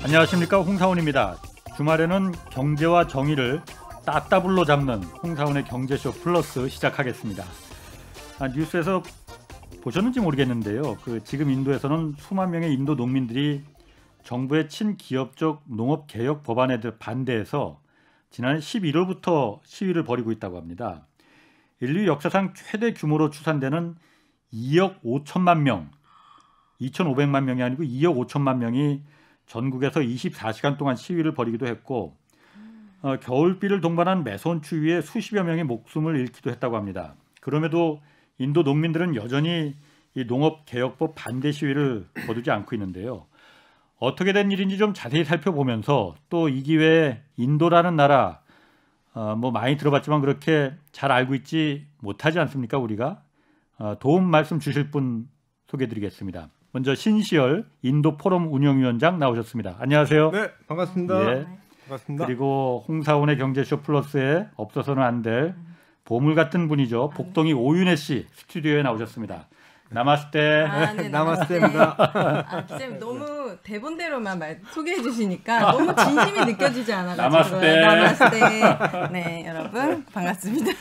안녕하십니까, 홍사원입니다. 주말에는 경제와 정의를 따따블로 잡는 홍사원의 경제쇼 플러스 시작하겠습니다. 뉴스에서 보셨는지 모르겠는데요. 지금 인도에서는 수만 명의 인도 농민들이 정부의 친기업적 농업개혁 법안에 반대해서 지난해 11월부터 시위를 벌이고 있다고 합니다. 인류 역사상 최대 규모로 추산되는 2억 5천만 명, 2,500만 명이 아니고 2억 5천만 명이 전국에서 24시간 동안 시위를 벌이기도 했고 겨울비를 동반한 매서운 추위에 수십여 명이 목숨을 잃기도 했다고 합니다. 그럼에도 인도 농민들은 여전히 이 농업개혁법 반대 시위를 거두지 않고 있는데요. 어떻게 된 일인지 좀 자세히 살펴보면서 또 이 기회에 인도라는 나라 많이 들어봤지만 그렇게 잘 알고 있지 못하지 않습니까, 우리가? 도움 말씀 주실 분 소개해드리겠습니다. 먼저 신시열 인도 포럼 운영위원장 나오셨습니다. 안녕하세요. 네, 반갑습니다. 예. 반갑습니다. 그리고 홍사원의 경제쇼 플러스에 없어서는 안 될 보물 같은 분이죠. 복동이 오윤혜 씨 스튜디오에 나오셨습니다. 나마스테. 네, 나마스테입니다. 쌤 너무 대본대로만 소개해 주시니까 너무 진심이 느껴지지 않아가지고. 나마스테. 나마스테. 네, 여러분 반갑습니다.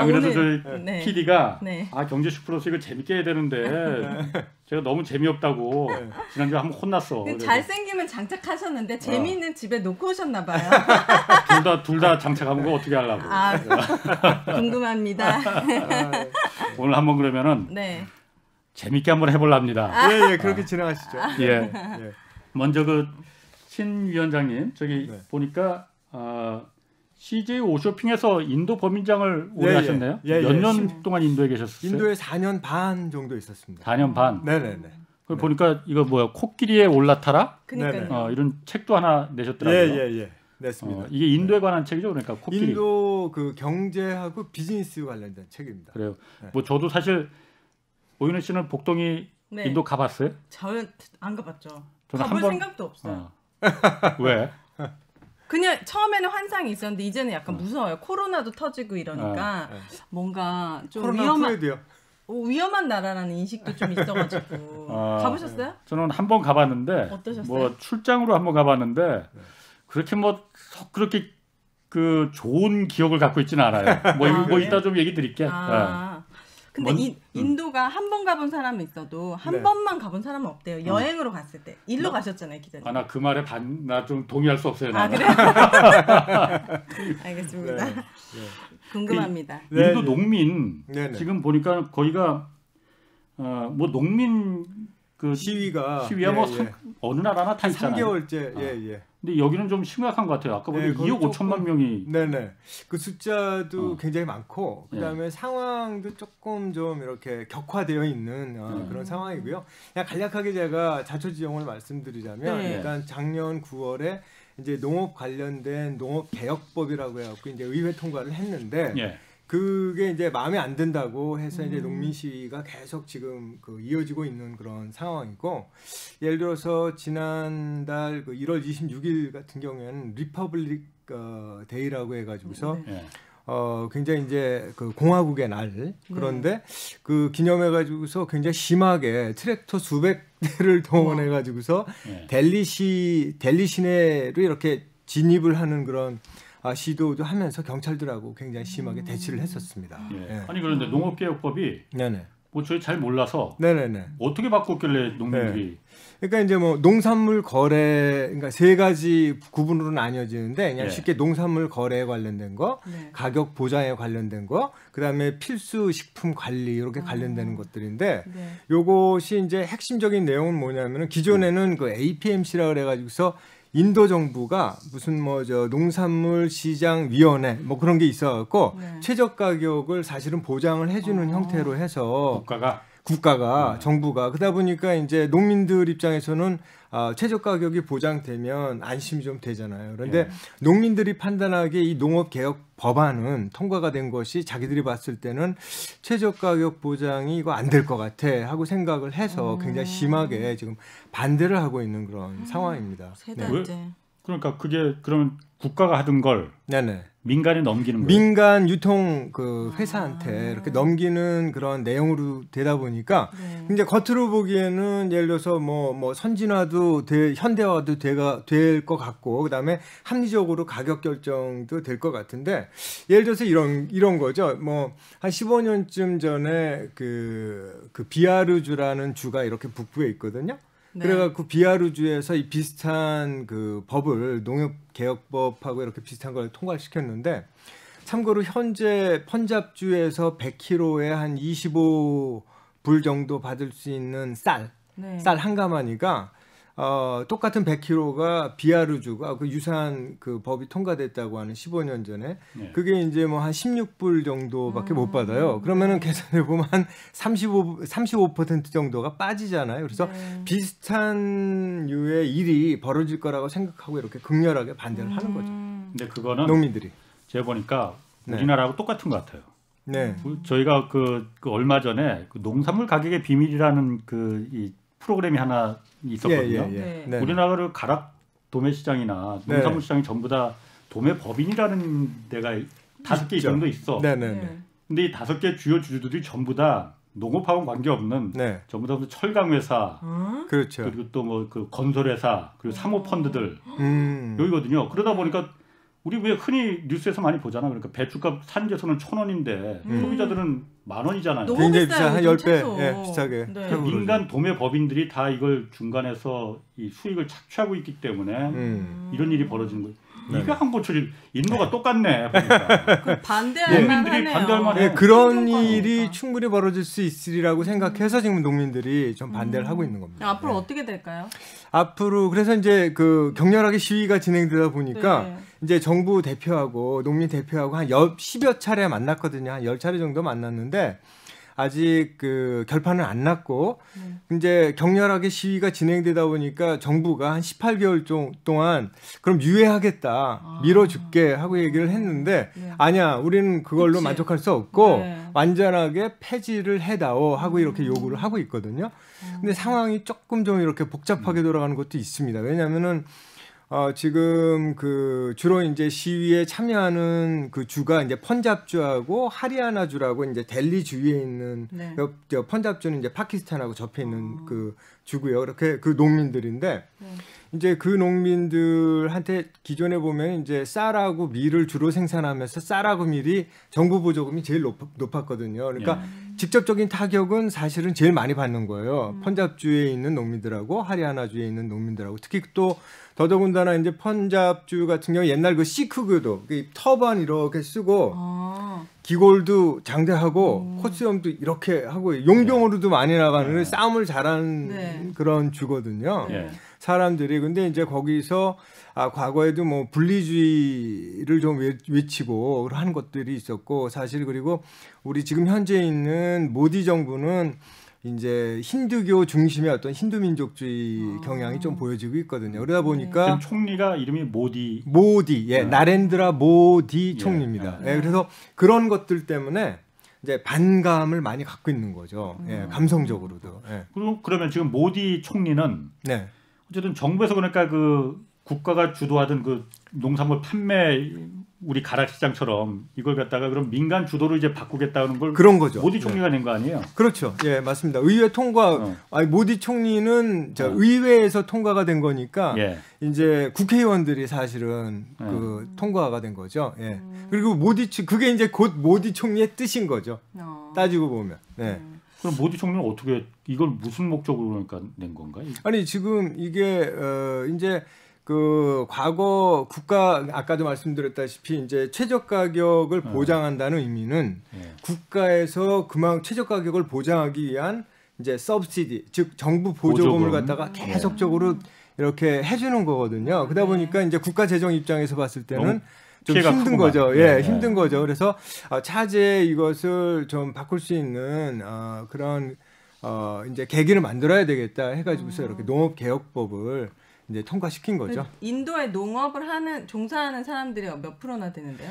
그래서 저희 네. PD가 네. 경제쇼 플러스 이거 재밌게 해야 되는데 제가 너무 재미없다고 지난주에 한번 혼났어. 잘생기면 장착하셨는데 재미있는 집에 놓고 오셨나 봐요. 둘 다 장착하는 거 어떻게 하려고. 궁금합니다. 오늘 한번 그러면은 네. 재밌게 한번 해보랍니다. 예, 그렇게 진행하시죠. 예. 예. 먼저 신 위원장님 저기 보니까 CJ 오쇼핑에서 인도 법인장을 오래 하셨네요. 몇 년 동안 인도에 계셨어요? 인도에 4년 반 정도 있었습니다. 4년 반. 네네네. 보니까 이거 코끼리에 올라타라? 그러니까요. 이런 책도 하나 내셨더라고요. 예. 냈습니다. 이게 인도에 관한 책이죠, 그러니까 코끼리. 인도 경제하고 비즈니스 관련된 책입니다. 그래요. 저도 사실 오윤혜 씨는 복동이 인도 가봤어요? 저는 안 가봤죠. 저는 가볼 생각도 없어요. 왜? 그냥 처음에는 환상이 있었는데 이제는 약간 무서워요. 코로나도 터지고 이러니까 뭔가 좀 위험한 나라라는 인식도 좀 있어가지고. 가보셨어요? 저는 한 번 가봤는데 어떠셨어요? 출장으로 한 번 가봤는데 그렇게 좋은 기억을 갖고 있지는 않아요. 이따 좀 얘기 드릴게요. 근데 인도가 한 번 가본 사람은 있어도 한 번만 가본 사람은 없대요. 여행으로 갔을 때. 일로 가셨잖아요, 기자님. 나 그 말에 나 좀 동의할 수 없어요. 나는. 그래요? 알겠습니다. 궁금합니다. 인도 농민 지금 보니까 거기가 농민 시위야 어느 나라나 다 있잖아요. 3개월째. 근데 여기는 좀 심각한 것 같아요. 아까 보니까 2억 5천만 명이. 네네. 그 숫자도 굉장히 많고 그다음에 상황도 조금 좀 이렇게 격화되어 있는 그런 상황이고요. 그냥 간략하게 제가 자초지종을 말씀드리자면, 그러니까 작년 9월에 이제 농업 관련된 농업개혁법이라고 해갖고 이제 의회 통과를 했는데. 그게 이제 마음에 안 든다고 해서 이제 농민 시위가 계속 지금 이어지고 있는 그런 상황이고, 예를 들어서 지난달 1월 26일 같은 경우에는 리퍼블릭 데이라고 해가지고서 굉장히 이제 공화국의 날, 그런데 기념해가지고서 굉장히 심하게 트랙터 수백 대를 동원해가지고서 델리 시내로 이렇게 진입을 하는 그런 시도도 하면서 경찰들하고 굉장히 심하게 대치를 했었습니다. 아니 그런데 농업개혁법이 저희 잘 몰라서 어떻게 바꿨길래 농민들이? 그러니까 이제 농산물 거래, 그러니까 세 가지 구분으로 나뉘어지는데 그냥 쉽게 농산물 거래에 관련된 거, 가격 보장에 관련된 거, 그다음에 필수 식품 관리 이렇게 관련되는 것들인데 요것이 이제 핵심적인 내용은 뭐냐면은 기존에는 APMC라 그래가지고서 인도 정부가 무슨 농산물 시장 위원회 그런 게 있어갖고 최저 가격을 사실은 보장을 해주는 형태로 해서 국가가 정부가 그러다 보니까 이제 농민들 입장에서는 최저 가격이 보장되면 안심이 좀 되잖아요. 그런데 농민들이 판단하기에 이 농업개혁 법안은 통과가 된 것이 자기들이 봤을 때는 최저 가격 보장이 이거 안 될 것 같아 하고 생각을 해서 굉장히 심하게 지금 반대를 하고 있는 그런 상황입니다. 세 달째. 그러니까 그게 그러면 국가가 하던 걸 네네. 민간에 넘기는 거예요. 민간 유통 그 회사한테 이렇게 넘기는 그런 내용으로 되다 보니까 이제 겉으로 보기에는 예를 들어서 뭐 선진화도 현대화도 될 것 같고 그다음에 합리적으로 가격 결정도 될 것 같은데 예를 들어서 이런 거죠. 뭐 한 15년쯤 전에 그 비아르주라는 주가 이렇게 북부에 있거든요. 네. 그래갖고 비아르주에서 이 비슷한 그 법을 농협개혁법하고 이렇게 비슷한 걸 통과시켰는데 참고로 현재 펀잡주에서 100kg에 한 25불 정도 받을 수 있는 쌀 한 가마니가 똑같은 100kg가 비아르주가 그 유사한 그 법이 통과됐다고 하는 15년 전에 그게 이제 뭐 한 16불 정도밖에 못 받아요. 그러면은 계산해 보면 한 35% 정도가 빠지잖아요. 그래서 비슷한 류의 일이 벌어질 거라고 생각하고 이렇게 극렬하게 반대를 하는 거죠. 근데 그거는 농민들이 제가 보니까 우리나라하고 똑같은 것 같아요. 네. 저희가 그 얼마 전에 그 농산물 가격의 비밀이라는 이 프로그램이 하나 있었거든요. 네. 우리나라를 가락 도매 시장이나 농산물 시장이 전부 다 도매 법인이라는 데가 5개 정도 있어. 근데 이 5개 주요 주주들이 전부 다 농업하고는 관계없는 전부 다 철강 회사, 그렇죠. 그리고 또 뭐 그 건설 회사, 그리고 사모 펀드들 여기거든요. 그러다 보니까 우리 왜 흔히 뉴스에서 많이 보잖아. 그러니까 배추값 산지에서는 1,000원인데 소비자들은 10,000원이잖아요. 굉장히 비싸, 한 10배 비싸게. 민간 도매 법인들이 다 이걸 중간에서 이 수익을 착취하고 있기 때문에 이런 일이 벌어지는 거예요. 이거 한 것처럼 인도가 똑같네. 보니까. 반대할만하네요. 반대할 만해요. 그런 일이 충분히 벌어질 수 있으리라고 생각해서 지금 농민들이 좀 반대를 하고 있는 겁니다. 앞으로 어떻게 될까요? 앞으로 그래서 이제 그 격렬하게 시위가 진행되다 보니까 이제 정부 대표하고 농민 대표하고 한 10여 차례 만났거든요. 한 10차례 정도 만났는데 아직 그 결판은 안 났고 이제 격렬하게 시위가 진행되다 보니까 정부가 한 18개월 동안 그럼 유예하겠다, 밀어줄게 하고 얘기를 했는데 아니야, 우리는 그걸로 만족할 수 없고 완전하게 폐지를 해다오 하고 이렇게 요구를 하고 있거든요. 근데 상황이 조금 좀 이렇게 복잡하게 돌아가는 것도 있습니다. 왜냐하면은 지금 그 주로 이제 시위에 참여하는 그 주가 이제 펀잡주하고 하리아나주라고 이제 델리 주위에 있는 펀잡주는 이제 파키스탄하고 접해 있는 그 주고요. 이렇게 그 농민들인데 이제 그 농민들한테 기존에 보면 이제 쌀하고 밀을 주로 생산하면서 쌀하고 밀이 정부 보조금이 제일 높았거든요. 그러니까 직접적인 타격은 사실은 제일 많이 받는 거예요. 펀잡주에 있는 농민들하고 하리아나주에 있는 농민들하고 특히 또 더더군다나 이제 펀잡주 같은 경우 옛날 그 시크교도 터반 이렇게 쓰고 기골도 장대하고 코스염도 이렇게 하고 용병으로도 많이 나가는 싸움을 잘하는 그런 주거든요. 사람들이. 근데 이제 거기서 과거에도 뭐 분리주의를 좀 외치고 하는 것들이 있었고 사실 그리고 우리 지금 현재 있는 모디 정부는 이제 힌두교 중심의 어떤 힌두민족주의 경향이 좀 보여지고 있거든요. 그러다 보니까 총리가 이름이 모디, 나렌드라 모디 총리입니다. 그래서 그런 것들 때문에 이제 반감을 많이 갖고 있는 거죠. 감성적으로도. 그러면 지금 모디 총리는 어쨌든 정부에서 그러니까 그 국가가 주도하던 그 농산물 판매 우리 가락시장처럼 이걸 갖다가 그럼 민간 주도로 이제 바꾸겠다는 걸 그런 거죠. 모디 총리가 낸 거 아니에요? 그렇죠. 예, 맞습니다. 의회 통과. 모디 총리는 의회에서 통과가 된 거니까 이제 국회의원들이 사실은 그 통과가 된 거죠. 그리고 그게 이제 곧 모디 총리의 뜻인 거죠. 따지고 보면. 그럼 모디 총리는 어떻게 이걸 무슨 목적으로 그러니까 낸 건가? 아니 지금 이게 이제 그 과거 국가 아까도 말씀드렸다시피 이제 최저 가격을 보장한다는 의미는 국가에서 그만 최저 가격을 보장하기 위한 이제 서브시디 즉 정부 보조금을 갖다가 계속적으로 이렇게 해주는 거거든요. 그러다 보니까 이제 국가 재정 입장에서 봤을 때는 좀 힘든 거죠. 힘든 거죠. 그래서 차제에 이것을 좀 바꿀 수 있는 그런 이제 계기를 만들어야 되겠다 해가지고서 이렇게 농업개혁법을 이제 통과시킨 거죠. 인도에 농업을 종사하는 사람들이 몇 프로나 되는데요?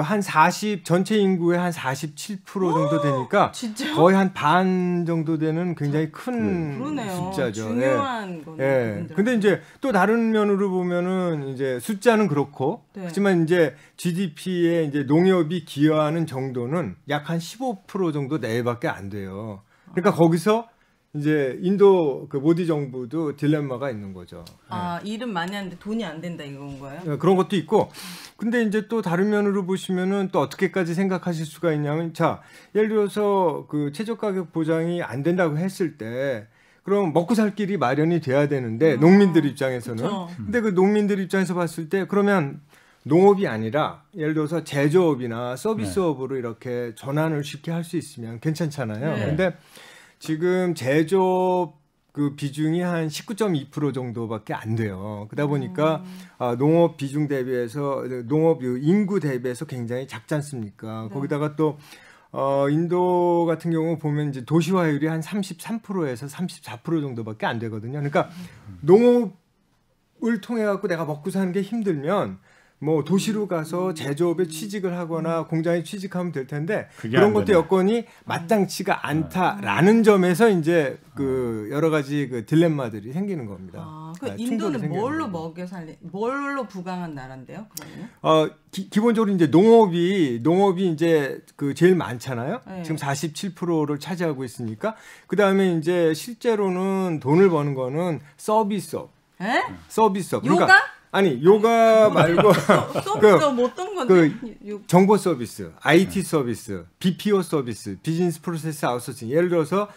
한 40 전체 인구의 한 47% 정도 되니까 진짜요? 거의 한 반 정도 되는 굉장히 큰 그러네요. 숫자죠. 중요한 거네요. 예. 근데 이제 또 다른 면으로 보면은 이제 숫자는 그렇고 하지만 이제 GDP에 이제 농협이 기여하는 정도는 약 한 15% 정도 내외밖에 안 돼요. 그러니까 거기서 이제 인도 그 모디 정부도 딜레마가 있는 거죠. 일은 많이 하는데 돈이 안 된다 이건 거예요? 네, 그런 것도 있고. 근데 이제 또 다른 면으로 보시면은 또 어떻게까지 생각하실 수가 있냐면, 자, 예를 들어서 그 최저 가격 보장이 안 된다고 했을 때, 그럼 먹고 살 길이 마련이 돼야 되는데 농민들 입장에서는. 그쵸. 근데 그 농민들 입장에서 봤을 때 그러면 농업이 아니라 예를 들어서 제조업이나 서비스업으로 이렇게 전환을 쉽게 할 수 있으면 괜찮잖아요. 네. 근데 지금 제조업 그 비중이 한 19.2% 정도밖에 안 돼요. 그러다 보니까 농업 비중 대비해서 농업 인구 대비해서 굉장히 작지 않습니까? 거기다가 또 인도 같은 경우 보면 이제 도시화율이 한 33%에서 34% 정도밖에 안 되거든요. 그러니까 농업을 통해 갖고 내가 먹고 사는 게 힘들면 뭐 도시로 가서 제조업에 취직을 하거나 공장에 취직하면 될 텐데 그런 것도 여건이 마땅치가 않다라는 점에서 이제 그 여러 가지 그 딜레마들이 생기는 겁니다. 인도는 뭘로 부강한 나라인데요? 그러면? 기본적으로 이제 농업이 이제 그 제일 많잖아요. 네. 지금 47%를 차지하고 있으니까 그 다음에 이제 실제로는 돈을 버는 거는 서비스업. 서비스업. 요가? 아니 요가 말고 어떤 건데? 정보 서비스, IT 서비스, BPO 서비스, 비즈니스 프로세스 아웃소싱. 예를 들어서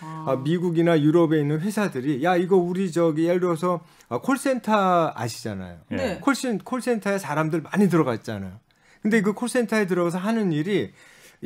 미국이나 유럽에 있는 회사들이 야 이거 우리 예를 들어서 콜센터 아시잖아요. 네. 콜센터에 사람들 많이 들어가 있잖아요. 근데 그 콜센터에 들어가서 하는 일이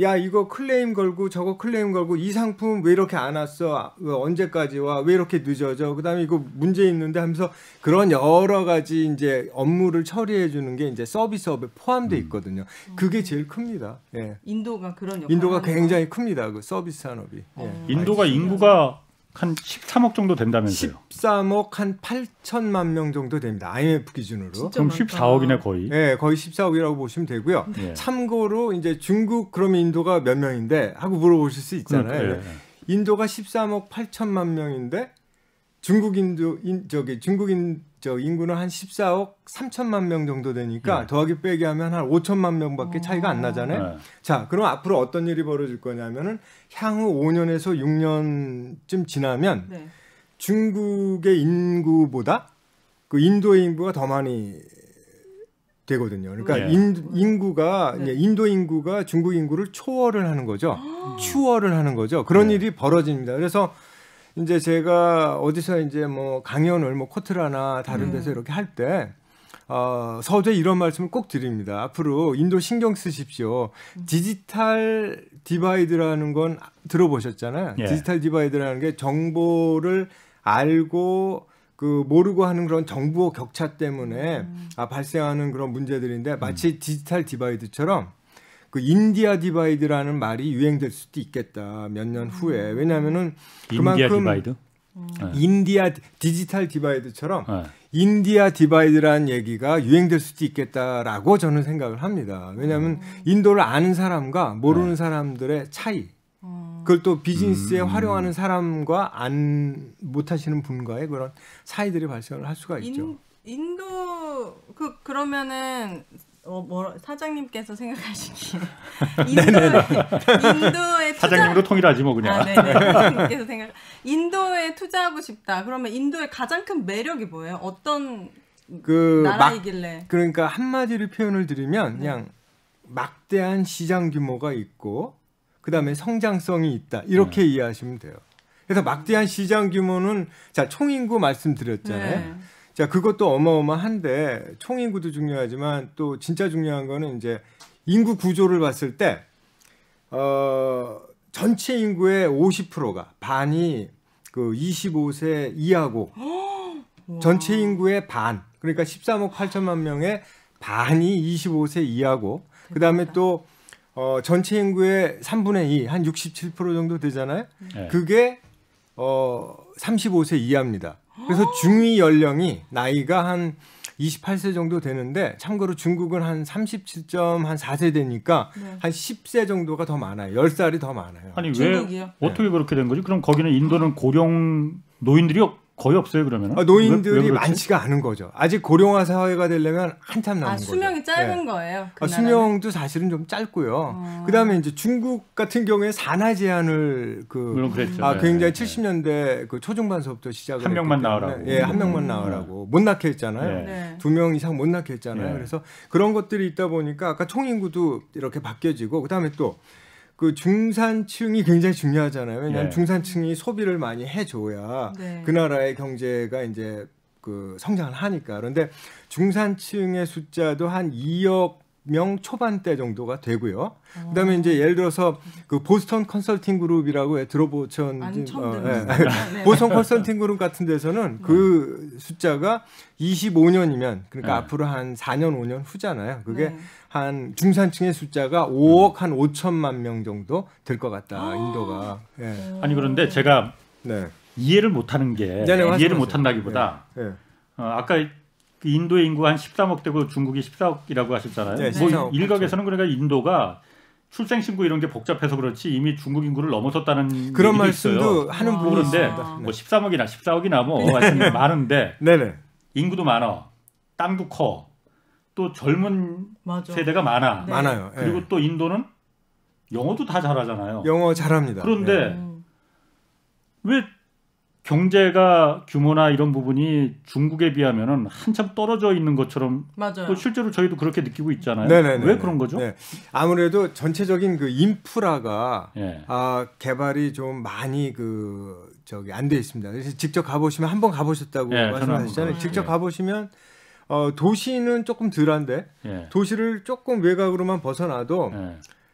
야 이거 클레임 걸고 저거 클레임 걸고 이 상품 왜 이렇게 안 왔어? 언제까지 와? 왜 이렇게 늦어져? 그다음에 이거 문제 있는데 하면서 그런 여러 가지 이제 업무를 처리해 주는 게 이제 서비스업에 포함돼 있거든요. 그게 제일 큽니다. 예. 인도가 그런 역할을 인도가 굉장히 큽니다. 그 서비스 산업이. 인도가 인구가 한 13억 정도 된다면서요? 13억 한 8천만 명 정도 됩니다. IMF 기준으로. 그럼 14억이네 거의. 네, 거의 14억이라고 보시면 되고요. 네. 참고로 이제 중국 그러면 인도가 몇 명인데 하고 물어보실 수 있잖아요. 인도가 13억 8천만 명인데 중국 인구는 한 14억 3천만 명 정도 되니까 더하기 빼기 하면 한 5천만 명밖에 차이가 안 나잖아요. 자, 그럼 앞으로 어떤 일이 벌어질 거냐면은 향후 5년에서 6년쯤 지나면 중국의 인구보다 그 인도의 인구가 더 많이 되거든요. 그러니까 인구가 인도 인구가 중국 인구를 초월을 하는 거죠. 추월을 하는 거죠. 그런 일이 벌어집니다. 그래서 이제 제가 어디서 이제 뭐 강연을 뭐 코트라나 다른 데서 이렇게 할 때 서두에 이런 말씀을 꼭 드립니다. 앞으로 인도 신경 쓰십시오. 디지털 디바이드라는 건 들어보셨잖아요. 디지털 디바이드라는 게 정보를 알고 그 모르고 하는 그런 정보 격차 때문에 발생하는 그런 문제들인데 마치 디지털 디바이드처럼 그 인디아 디바이드라는 말이 유행될 수도 있겠다. 몇 년 후에. 왜냐하면은 그만큼 디바이드? 인디아 디지털 디바이드처럼 인디아 디바이드라는 얘기가 유행될 수도 있겠다라고 저는 생각을 합니다. 왜냐하면 인도를 아는 사람과 모르는 사람들의 차이. 그걸 또 비즈니스에 활용하는 사람과 못하시는 분과의 그런 차이들이 발생을 할 수가 있죠. 인도 그러면은 사장님께서 생각하시기에 인도에 사장님도 통일하지 뭐 그냥. 사장님께서 인도에 투자하고 싶다. 그러면 인도의 가장 큰 매력이 뭐예요? 어떤 나라이길래? 그러니까 한마디로 표현을 드리면 그냥 막대한 시장 규모가 있고 그다음에 성장성이 있다. 이렇게 이해하시면 돼요. 그래서 막대한 시장 규모는 자, 총인구 말씀드렸잖아요. 자, 그것도 어마어마한데 총인구도 중요하지만 또 진짜 중요한 거는 이제 인구 구조를 봤을 때 전체 인구의 50%가 반이 그 25세 이하고 전체 인구의 반, 그러니까 13억 8천만 명의 반이 25세 이하고 그다음에 또 전체 인구의 3분의 2, 한 67% 정도 되잖아요. 그게 35세 이하입니다. 그래서 중위 연령이 나이가 한 28세 정도 되는데 참고로 중국은 한 37.4세 되니까 네. 한 10세 정도가 더 많아요. 10살이 더 많아요. 아니 중국이요? 왜 어떻게 그렇게 된 거지? 그럼 거기는 인도는 고령 노인들이 거의 없어요, 그러면? 노인들이 많지가 않은 거죠. 아직 고령화 사회가 되려면 한참 남은 거죠. 수명이 짧은 거예요. 그 수명도 사실은 좀 짧고요. 그다음에 이제 중국 같은 경우에 산하 제한을 굉장히 70년대 그 초중반서부터 시작을 한 명만 나오라고. 예, 한 명만 나오라고 못 낳게 했잖아요. 네. 2명 이상 못 낳게 했잖아요. 그래서 그런 것들이 있다 보니까 아까 총인구도 이렇게 바뀌어지고 그다음에 또 그 중산층이 굉장히 중요하잖아요. 왜냐하면 중산층이 소비를 많이 해줘야 그 나라의 경제가 이제 그 성장을 하니까. 그런데 중산층의 숫자도 한 2억 명 초반대 정도가 되고요. 그다음에 이제 예를 들어서 그 보스턴 컨설팅 그룹이라고 들어보셨는지 보스턴 컨설팅 그룹 같은 데서는 그 숫자가 25년이면 그러니까 앞으로 한 4년 5년 후잖아요. 그게 한 중산층의 숫자가 5억 한 5천만 명 정도 될 것 같다. 인도가. 아니 그런데 제가 이해를 못하는 게 이해를 못한다기보다 아까 그 인도의 인구가 한 13억 되고 중국이 14억이라고 하셨잖아요. 뭐 일각에서는 그러니까 인도가 출생신고 이런 게 복잡해서 그렇지 이미 중국 인구를 넘어섰다는 그런 얘기도 말씀도 있어요. 하는 분이 그런데 있습니다. 뭐 13억이나 14억이나 뭐 하여튼 많은데 인구도 많아, 땅도 커, 또 젊은 세대가 많아. 많아요. 그리고 또 인도는 영어도 다 잘하잖아요. 영어 잘합니다. 그런데 왜 경제가 규모나 이런 부분이 중국에 비하면은 한참 떨어져 있는 것처럼 또 실제로 저희도 그렇게 느끼고 있잖아요. 왜 그런 거죠? 아무래도 전체적인 그 인프라가 개발이 좀 많이 안 돼 있습니다. 그래서 직접 가보시면 한번 가보셨다고 말씀하셨잖아요. 직접 가보시면 도시는 조금 덜한데 도시를 조금 외곽으로만 벗어나도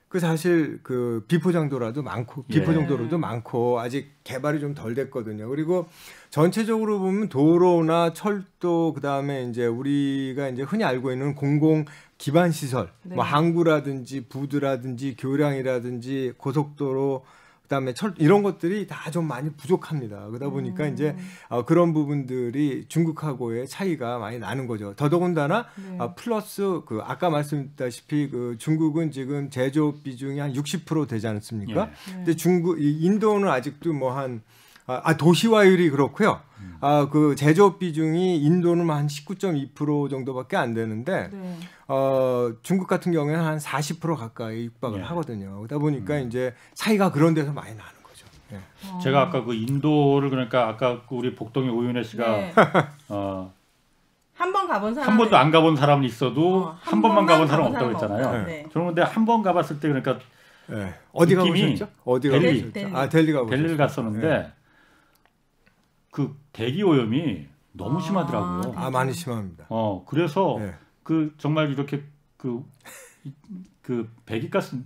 그 사실 그 비포장도라도 많고 비포정도로도 많고 아직 개발이 좀 덜 됐거든요. 그리고 전체적으로 보면 도로나 철도 그다음에 이제 우리가 이제 흔히 알고 있는 공공 기반 시설 뭐 항구라든지 부두라든지 교량이라든지 고속도로 그다음에 이런 것들이 다 좀 많이 부족합니다. 그러다 보니까 이제 그런 부분들이 중국하고의 차이가 많이 나는 거죠. 더더군다나 플러스 그 아까 말씀드렸다시피 그 중국은 지금 제조업 비중이 한 60% 되지 않습니까? 근데 인도는 아직도 뭐 한 도시화율이 그렇고요. 그 제조업 비중이 인도는 한 19.2% 정도밖에 안 되는데 중국 같은 경우에는 한 40% 가까이 육박을 하거든요. 그러다 보니까 이제 차이가 그런 데서 많이 나는 거죠. 제가 아까 그 인도를 그러니까 아까 우리 복동의 오윤혜 씨가 한 번 가본 사람 한 번도 안 가본 사람은 있어도 한 번만 가본 사람은 없다고 했잖아요. 저는 근데 한 번 가봤을 때 그러니까 어디 가보셨죠? 어디 가보셨죠? 델리 가보셨죠. 델리를 갔었는데 그 대기 오염이 너무 심하더라고요. 많이 심합니다. 그래서 그 정말 이렇게 그 배기가스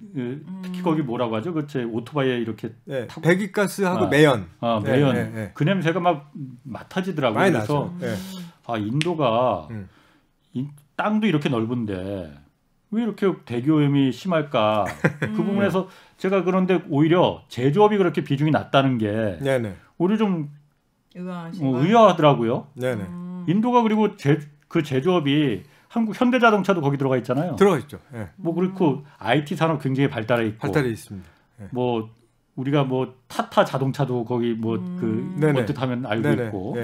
특히 거기 뭐라고 하죠? 그 제 오토바이에 이렇게 배기가스하고 매연. 매연. 그 냄새가 막 맡아지더라고요. 많이 그래서 나죠. 인도가 땅도 이렇게 넓은데 왜 이렇게 대기 오염이 심할까? 그 부분에서 제가 그런데 오히려 제조업이 그렇게 비중이 낮다는 게 오히려 좀 의아하더라고요. 인도가 그리고 그 제조업이 한국 현대자동차도 거기 들어가 있잖아요. 들어가 있죠. 뭐 그렇고 IT 산업 굉장히 발달해 있고. 발달해 있습니다. 뭐 우리가 뭐 타타 자동차도 거기 뭐 그 언뜻하면 알고 있고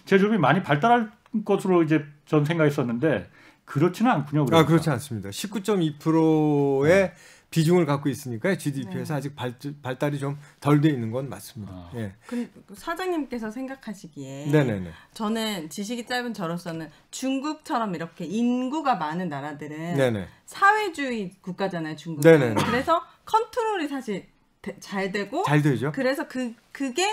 제조업이 많이 발달할 것으로 이제 전 생각했었는데 그렇지는 않군요. 그러니까. 그렇지 않습니다. 19.2%의 비중을 갖고 있으니까 GDP에서 아직 발달이 좀 덜 돼 있는 건 맞습니다. 사장님께서 생각하시기에 저는 지식이 짧은 저로서는 중국처럼 이렇게 인구가 많은 나라들은 사회주의 국가잖아요. 중국은. 그래서 컨트롤이 사실 잘 되고 잘 되죠. 그래서 그게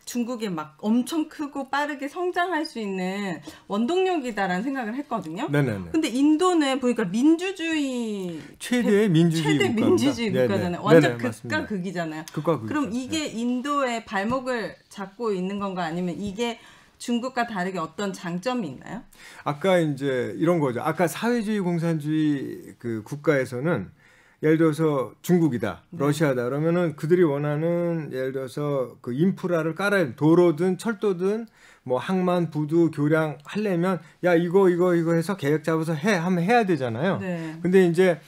중국이 막 엄청 크고 빠르게 성장할 수 있는 원동력이다라는 생각을 했거든요. 근데 인도는 보니까 민주주의 최대 민주주의 국가잖아요. 완전 극과 극이잖아요. 극과 극. 그럼 이게 인도의 발목을 잡고 있는 건가 아니면 이게 중국과 다르게 어떤 장점이 있나요? 아까 이제 이런 거죠. 아까 사회주의 공산주의 그 국가에서는 예를 들어서 중국이다, 러시아다 그러면은 그들이 원하는 예를 들어서 그 인프라를 깔아야 도로든 철도든 뭐 항만 부두 교량 하려면 야 이거 해서 계획 잡아서 하면 해야 되잖아요. 네. 근데 이제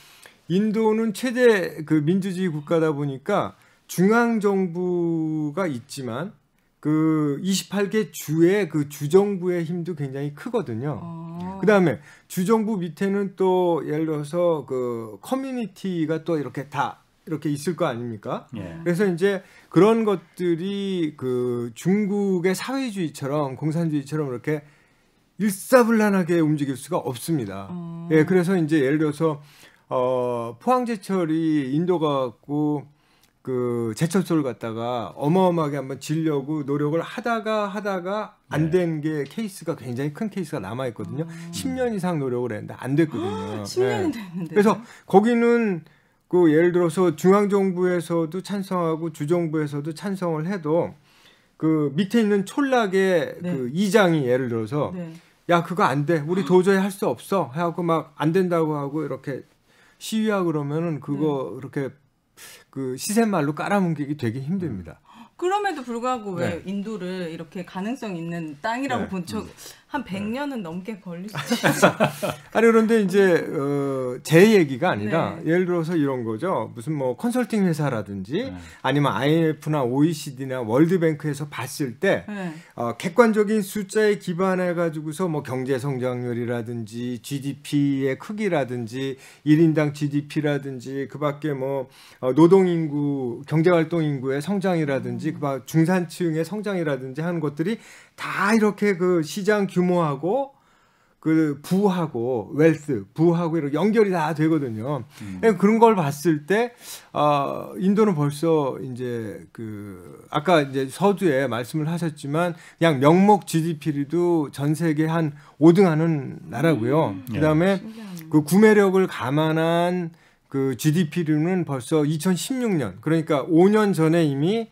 인도는 최대 그 민주주의 국가다 보니까 중앙 정부가 있지만 그 28개 주의 그 주정부의 힘도 굉장히 크거든요. 그다음에 주정부 밑에는 또 예를 들어서 그 커뮤니티가 또 이렇게 다 이렇게 있을 거 아닙니까? 예. 그래서 이제 그런 것들이 그 중국의 사회주의처럼 공산주의처럼 이렇게 일사불란하게 움직일 수가 없습니다. 예, 그래서 이제 예를 들어서 포항제철이 인도가 갖고 그 제철소를 갖다가 어마어마하게 한번 지려고 노력을 하다가 안 된 게 케이스가 굉장히 큰 케이스가 남아 있거든요. 10년 이상 노력을 했는데 안 됐거든요. 10년이 됐는데. 그래서 거기는 그 예를 들어서 중앙 정부에서도 찬성하고 주정부에서도 찬성을 해도 그 밑에 있는 촌락의 네. 그 이장이 예를 들어서 네. 야 그거 안 돼. 우리 도저히 할 수 없어. 하고 막 안 된다고 하고 이렇게 시위하고 그러면은 그거 이렇게 그 시샘말로 깔아뭉개기 되게 힘듭니다. 그럼에도 불구하고 왜 네. 인도를 이렇게 가능성 있는 땅이라고 네. 본척 한 100년은 넘게 걸릴 수 있죠. 아니 그런데 이제 제 얘기가 아니라 네. 예를 들어서 이런 거죠. 무슨 뭐 컨설팅 회사라든지 아니면 IMF나 OECD나 월드뱅크에서 봤을 때 네. 객관적인 숫자에 기반해 가지고서 뭐 경제 성장률이라든지 GDP의 크기라든지 1인당 GDP라든지 그밖에 뭐 노동 인구, 경제 활동 인구의 성장이라든지 그밖 중산층의 성장이라든지 하는 것들이 다 이렇게 그 시장 규모하고 그 부하고 웰스 부하고 이렇게 연결이 다 되거든요. 그런 걸 봤을 때 인도는 벌써 이제 그 아까 이제 서두에 말씀을 하셨지만 그냥 명목 GDP도 전 세계 한 5등하는 나라고요. 그다음에 그 구매력을 감안한 그 GDP로는 벌써 2016년 그러니까 5년 전에 이미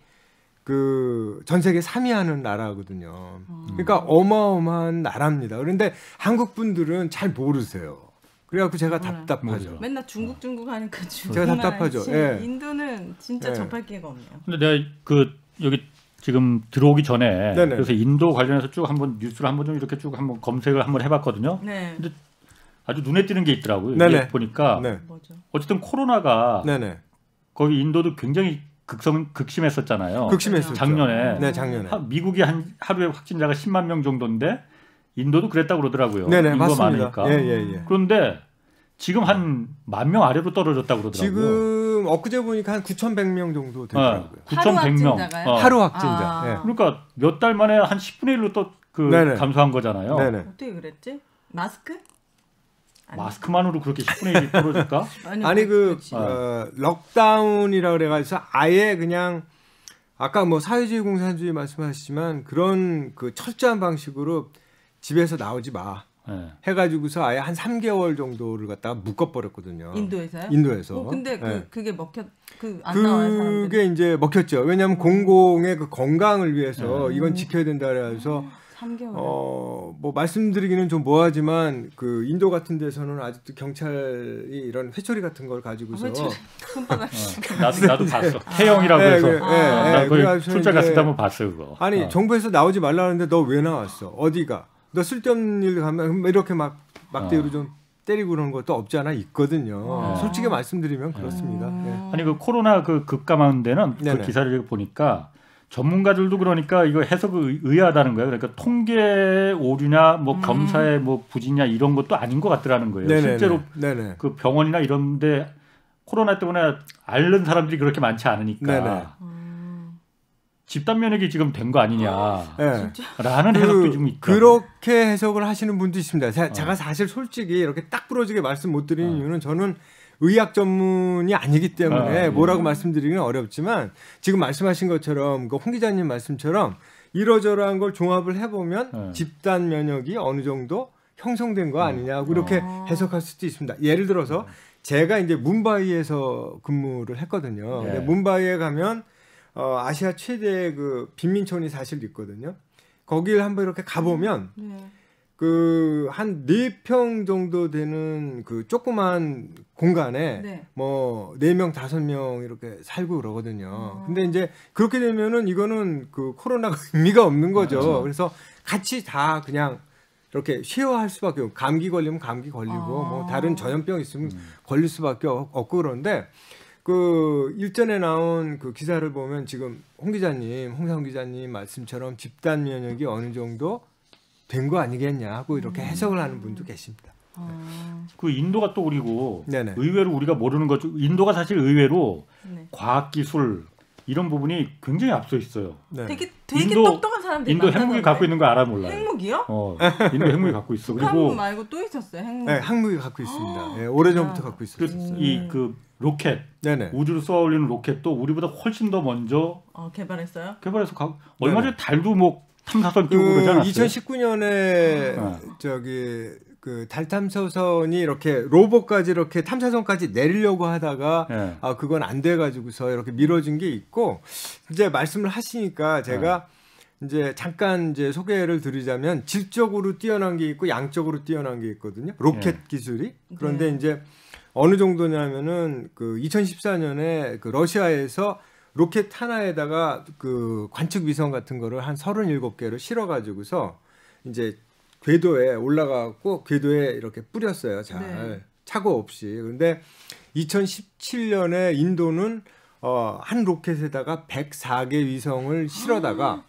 그 전 세계 3위 하는 나라거든요. 그러니까 어마어마한 나라입니다. 그런데 한국 분들은 잘 모르세요. 그래갖고 제가 답답하죠. 맨날 중국 하니까 제가 답답하죠. 예. 인도는 진짜 예. 접할 기회가 없네요. 근데 내가 그 여기 지금 들어오기 전에 네네. 그래서 인도 관련해서 쭉 한번 뉴스를 한번 좀 이렇게 쭉 한번 검색을 한번 해봤거든요. 네. 근데 아주 눈에 띄는 게 있더라고요. 네네. 이게 보니까 네. 뭐죠? 어쨌든 코로나가 네네. 거기 인도도 굉장히 극심했었잖아요. 극심했었죠. 작년에. 네, 작년에. 미국이 하루에 확진자가 10만 명 정도인데 인도도 그랬다고 그러더라고요. 네네, 인구가 맞습니다. 많으니까. 예. 그런데 지금 한 10,000명 아래로 떨어졌다고 그러더라고요. 지금 엊그제 보니까 한 9,100명 정도 되더라고요. 9,100명. 하루 확진자. 예. 그러니까 몇 달 만에 한 10분의 1로 또 감소한 거잖아요. 네네. 어떻게 그랬지? 마스크? 아니. 마스크만으로 그렇게 10분의 1이 떨어질까? 아니 럭다운이라 그래가지고 아예 그냥 아까 뭐 사회주의 공산주의 말씀하시지만 그런 그 철저한 방식으로 집에서 나오지 마 네. 해가지고서 아예 한 3개월 정도를 갖다가 묶어버렸거든요. 인도에서요? 인도에서. 근데 네. 그게 안 나와요 사람들이. 그게 이제 먹혔죠. 왜냐하면 공공의 그 건강을 위해서 이건 지켜야 된다 그래서 3개월. 뭐 말씀드리기는 좀 뭐하지만 그 인도 같은 데서는 아직도 경찰이 이런 회초리 같은 걸 가지고서 손바닥. 나도 봤어. 태형이라고 해서 나 거기 출장 갔을 때 한번 봤어 그거. 아니 정부에서 나오지 말라는데 너 왜 나왔어? 어디가? 너 쓸데없는 일 가면 이렇게 막 막대기로 좀 때리고 그러는 것도 없지 않아 있거든요. 솔직히 말씀드리면 그렇습니다. 네. 아니 그 코로나 그 급감한 데는 네네. 그 기사를 보니까 전문가들도 그러니까 이거 해석이 의아하다는 거예요. 그러니까 통계 오류냐 뭐 검사의 뭐 부진냐 이런 것도 아닌 것 같더라는 거예요. 네네네. 실제로 네네. 그 병원이나 이런데 코로나 때문에 앓는 사람들이 그렇게 많지 않으니까 네네. 집단 면역이 지금 된 거 아니냐라는 네. 해석도 좀 있다. 그렇게 해석을 하시는 분도 있습니다. 제가 사실 솔직히 이렇게 딱 부러지게 말씀 못 드리는 이유는 저는 의학 전문이 아니기 때문에 뭐라고 말씀드리기는 어렵지만 지금 말씀하신 것처럼 그 홍 기자님 말씀처럼 이러저러한 걸 종합을 해보면 집단 면역이 어느 정도 형성된 거 아니냐고 이렇게 해석할 수도 있습니다. 예를 들어서 제가 이제 뭄바이에서 근무를 했거든요. 근데 뭄바이에 가면 아시아 최대 그 빈민촌이 사실 있거든요. 거기를 한번 이렇게 가보면 그 한 4평 정도 되는 그 조그만 공간에 뭐 4명, 5명 이렇게 살고 그러거든요. 근데 이제 그렇게 되면은 이거는 그 코로나가 의미가 없는 거죠. 그래서 같이 다 그냥 이렇게 쉐어할 수밖에 없고 감기 걸리면 감기 걸리고 뭐 다른 전염병 있으면 걸릴 수밖에 없고 그런데 그 일전에 나온 그 기사를 보면 지금 홍상훈 기자님 말씀처럼 집단 면역이 어느 정도 된 거 아니겠냐 하고 이렇게 해석을 하는 분도 계십니다. 그 인도가 또 그리고 네네. 의외로 우리가 모르는 거죠. 인도가 사실 의외로 네. 과학기술 이런 부분이 굉장히 앞서 있어요. 네. 되게 똑똑한 사람들이 인도 핵무기 갖고 있는 거 알아 몰라요? 핵무기요? 인도 핵무기 갖고 있어. 그리고 말고 또 있었어요. 핵무기. 네, 핵무기 갖고 있습니다. 네, 오래전부터 갖고 있었어요. 그 로켓, 네네. 우주로 쏘아올리는 로켓도 우리보다 훨씬 더 먼저 개발했어요? 개발해서 얼마 전에 달도 뭐 탐사선 띄우고 그러지 않았어요? 2019년에 저기 그 달 탐사선이 이렇게 로봇까지 이렇게 탐사선까지 내리려고 하다가 그건 안 돼가지고서 이렇게 미뤄진 게 있고 이제 말씀을 하시니까 제가 이제 잠깐 이제 소개를 드리자면 질적으로 뛰어난 게 있고 양적으로 뛰어난 게 있거든요. 로켓 기술이. 그런데 이제 어느 정도냐면은 그 2014년에 그 러시아에서 로켓 하나에다가 그 관측 위성 같은 거를 한 37개를 실어 가지고서 이제 궤도에 올라가고 궤도에 이렇게 뿌렸어요. 잘 착오 없이. 그런데 2017년에 인도는 한 로켓에다가 104개 위성을 실어다가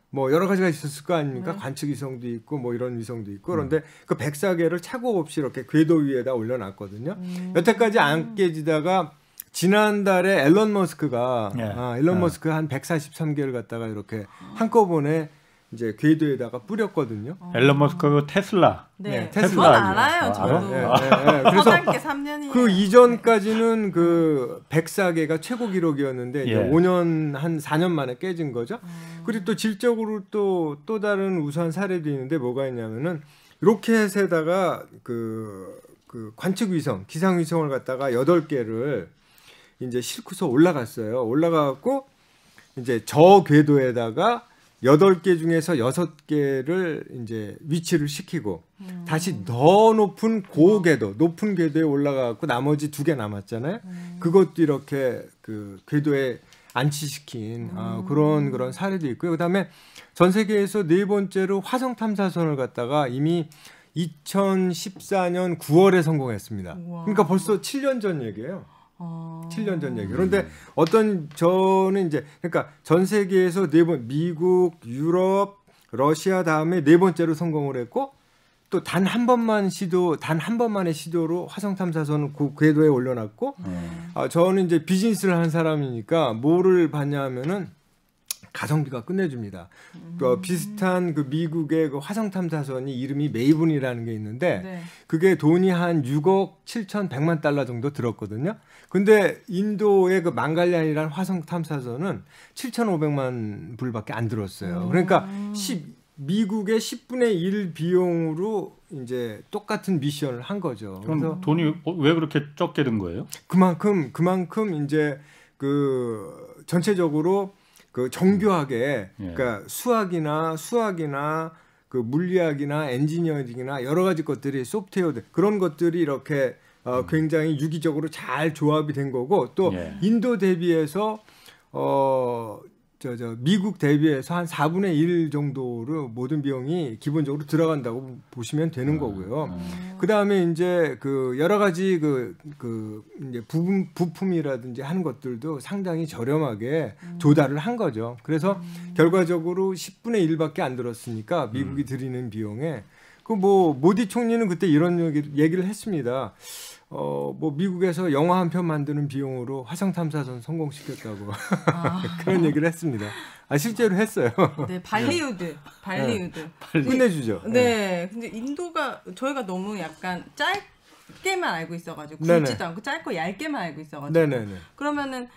뭐 여러 가지가 있었을 거 아닙니까? 관측 위성도 있고 뭐 이런 위성도 있고 그런데 그 104개를 착오 없이 이렇게 궤도 위에다 올려놨거든요. 여태까지 안 깨지다가 지난달에 일론 머스크가 머스크 한 143개를 갖다가 이렇게 한꺼번에 이제 궤도에다가 뿌렸거든요. 일론 머스크 테슬라. 네, 테슬라 그건 알아요. 저도. 그래서 3년이 그 이전까지는 그 104개가 최고 기록이었는데 이제 5년 한 4년 만에 깨진 거죠. 그리고 또 질적으로 또 다른 우수한 사례도 있는데 뭐가 있냐면은 로켓에다가 그 관측 위성, 기상 위성을 갖다가 8개를 이제 싣고서 올라갔어요. 올라가고 이제 저 궤도에다가 8개 중에서 6개를 이제 위치를 시키고 다시 더 높은 고궤도, 높은 궤도에 올라가고 나머지 2개 남았잖아요. 그것도 이렇게 그 궤도에 안치시킨 그런 사례도 있고요. 그다음에 전 세계에서 4번째로 화성 탐사선을 갖다가 이미 2014년 9월에 성공했습니다. 그러니까 벌써 7년 전 얘기예요. 7년 전 얘기. 그런데 저는 이제 그러니까 전 세계에서 4번 미국, 유럽, 러시아 다음에 4번째로 성공을 했고 또 단 한 번만의 시도로 화성 탐사선을 그 궤도에 올려놨고 저는 이제 비즈니스를 하는 사람이니까 뭐를 봤냐면은 가성비가 끝내줍니다. 비슷한 그 미국의 그 화성 탐사선이 이름이 메이븐이라는 게 있는데 그게 돈이 한 6억 7,100만 달러 정도 들었거든요. 근데 인도의 그 망갈리안이라는 화성 탐사선은 7,500만 불밖에 안 들었어요. 그러니까 미국의 10분의 1 비용으로 이제 똑같은 미션을 한 거죠. 그럼 돈이 왜 그렇게 적게 든 거예요? 그만큼 이제 그 전체적으로 그 정교하게 그러니까 수학이나 그 물리학이나 엔지니어링이나 여러 가지 것들이 소프트웨어들 그런 것들이 이렇게 굉장히 유기적으로 잘 조합이 된 거고 또 인도 대비해서 미국 대비해서 한 4분의 1 정도로 모든 비용이 기본적으로 들어간다고 보시면 되는 거고요. 그 다음에 이제 그 여러 가지 이제 부품이라든지 하는 것들도 상당히 저렴하게 조달을 한 거죠. 그래서 결과적으로 10분의 1밖에 안 들었으니까 미국이 들이는 비용에 모디 총리는 그때 이런 얘기를 했습니다. 뭐 미국에서 영화 한 편 만드는 비용으로 화성 탐사선 성공시켰다고 그런 얘기를 했습니다. 실제로 했어요. 네, 발리우드. 끝내주죠. 네, 근데 인도가 저희가 너무 약간 짧게만 알고 있어가지고 굵지도 않고 짧고 얇게만 알고 있어가지고 그러면은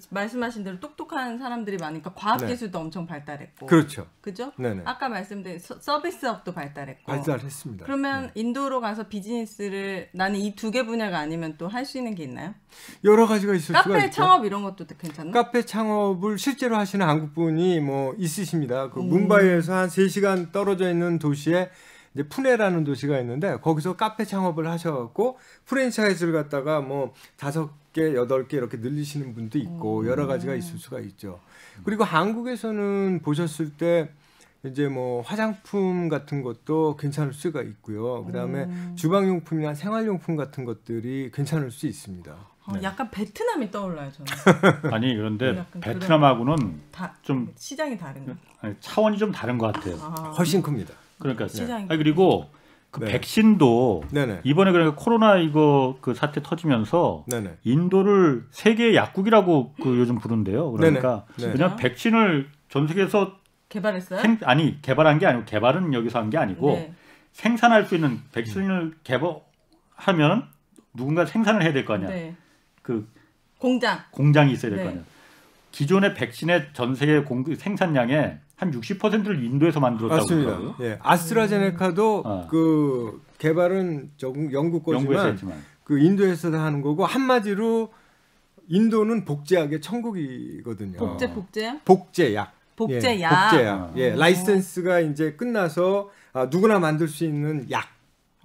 말씀하신 대로 똑똑한 사람들이 많으니까 과학기술도 엄청 발달했고 그렇죠. 그죠? 네네. 아까 말씀드린 서비스업도 발달했고 발달했습니다. 그러면 인도로 가서 비즈니스를 나는 이 2개 분야가 아니면 또 할 수 있는 게 있나요? 여러 가지가 있을 수가 있죠. 카페 창업 이런 것도 괜찮나? 카페 창업을 실제로 하시는 한국분이 뭐 있으십니다. 그 뭄바이에서 한 3시간 떨어져 있는 도시에 이제 푸네라는 도시가 있는데 거기서 카페 창업을 하셔갖고 프랜차이즈를 갖다가 뭐 5개, 8개 이렇게 늘리시는 분도 있고 여러 가지가 있을 수가 있죠. 그리고 한국에서는 보셨을 때 이제 뭐 화장품 같은 것도 괜찮을 수가 있고요. 그다음에 주방용품이나 생활용품 같은 것들이 괜찮을 수 있습니다. 네. 약간 베트남이 떠올라요, 저는. 아니 그런데 베트남하고는 좀 시장이 다른 거. 차원이 좀 다른 것 같아요. 훨씬 큽니다. 그러니까 시장이. 그리고 그 백신도 이번에 그러니까 코로나 이거 그 사태 터지면서 인도를 세계 약국이라고 그 요즘 부른대요. 그러니까 그냥 백신을 전 세계에서 개발했어요? 개발한 게 아니고 개발은 여기서 한 게 아니고 생산할 수 있는 백신을 개발하면 누군가 생산을 해야 될 거 아니야. 그 공장이 있어야 될 거 아니야. 기존의 백신의 전 세계 생산량의 한 60%를 인도에서 만들었다고 그러더라고요. 예, 아스트라제네카도 그 개발은 영국 거지만 그 인도에서 하는 거고 한마디로 인도는 복제약의 천국이거든요. 복제약? 복제약. 복제약. 예, 라이센스가 이제 끝나서 누구나 만들 수 있는 약.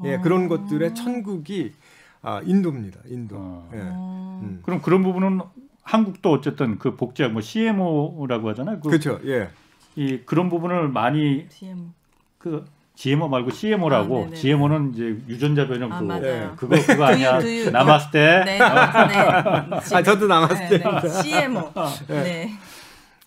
예, 그런 것들의 천국이 인도입니다. 인도. 그럼 그런 부분은 한국도 어쨌든 그 복제약 뭐 CMO라고 하잖아요. 그렇죠. 예. 이 그런 부분을 많이 그 GMO 말고 CMO라고 GMO는 이제 유전자 변형도 그거 아니야. 남았을 때. 네. 저도 남았을 때. CMO. 네.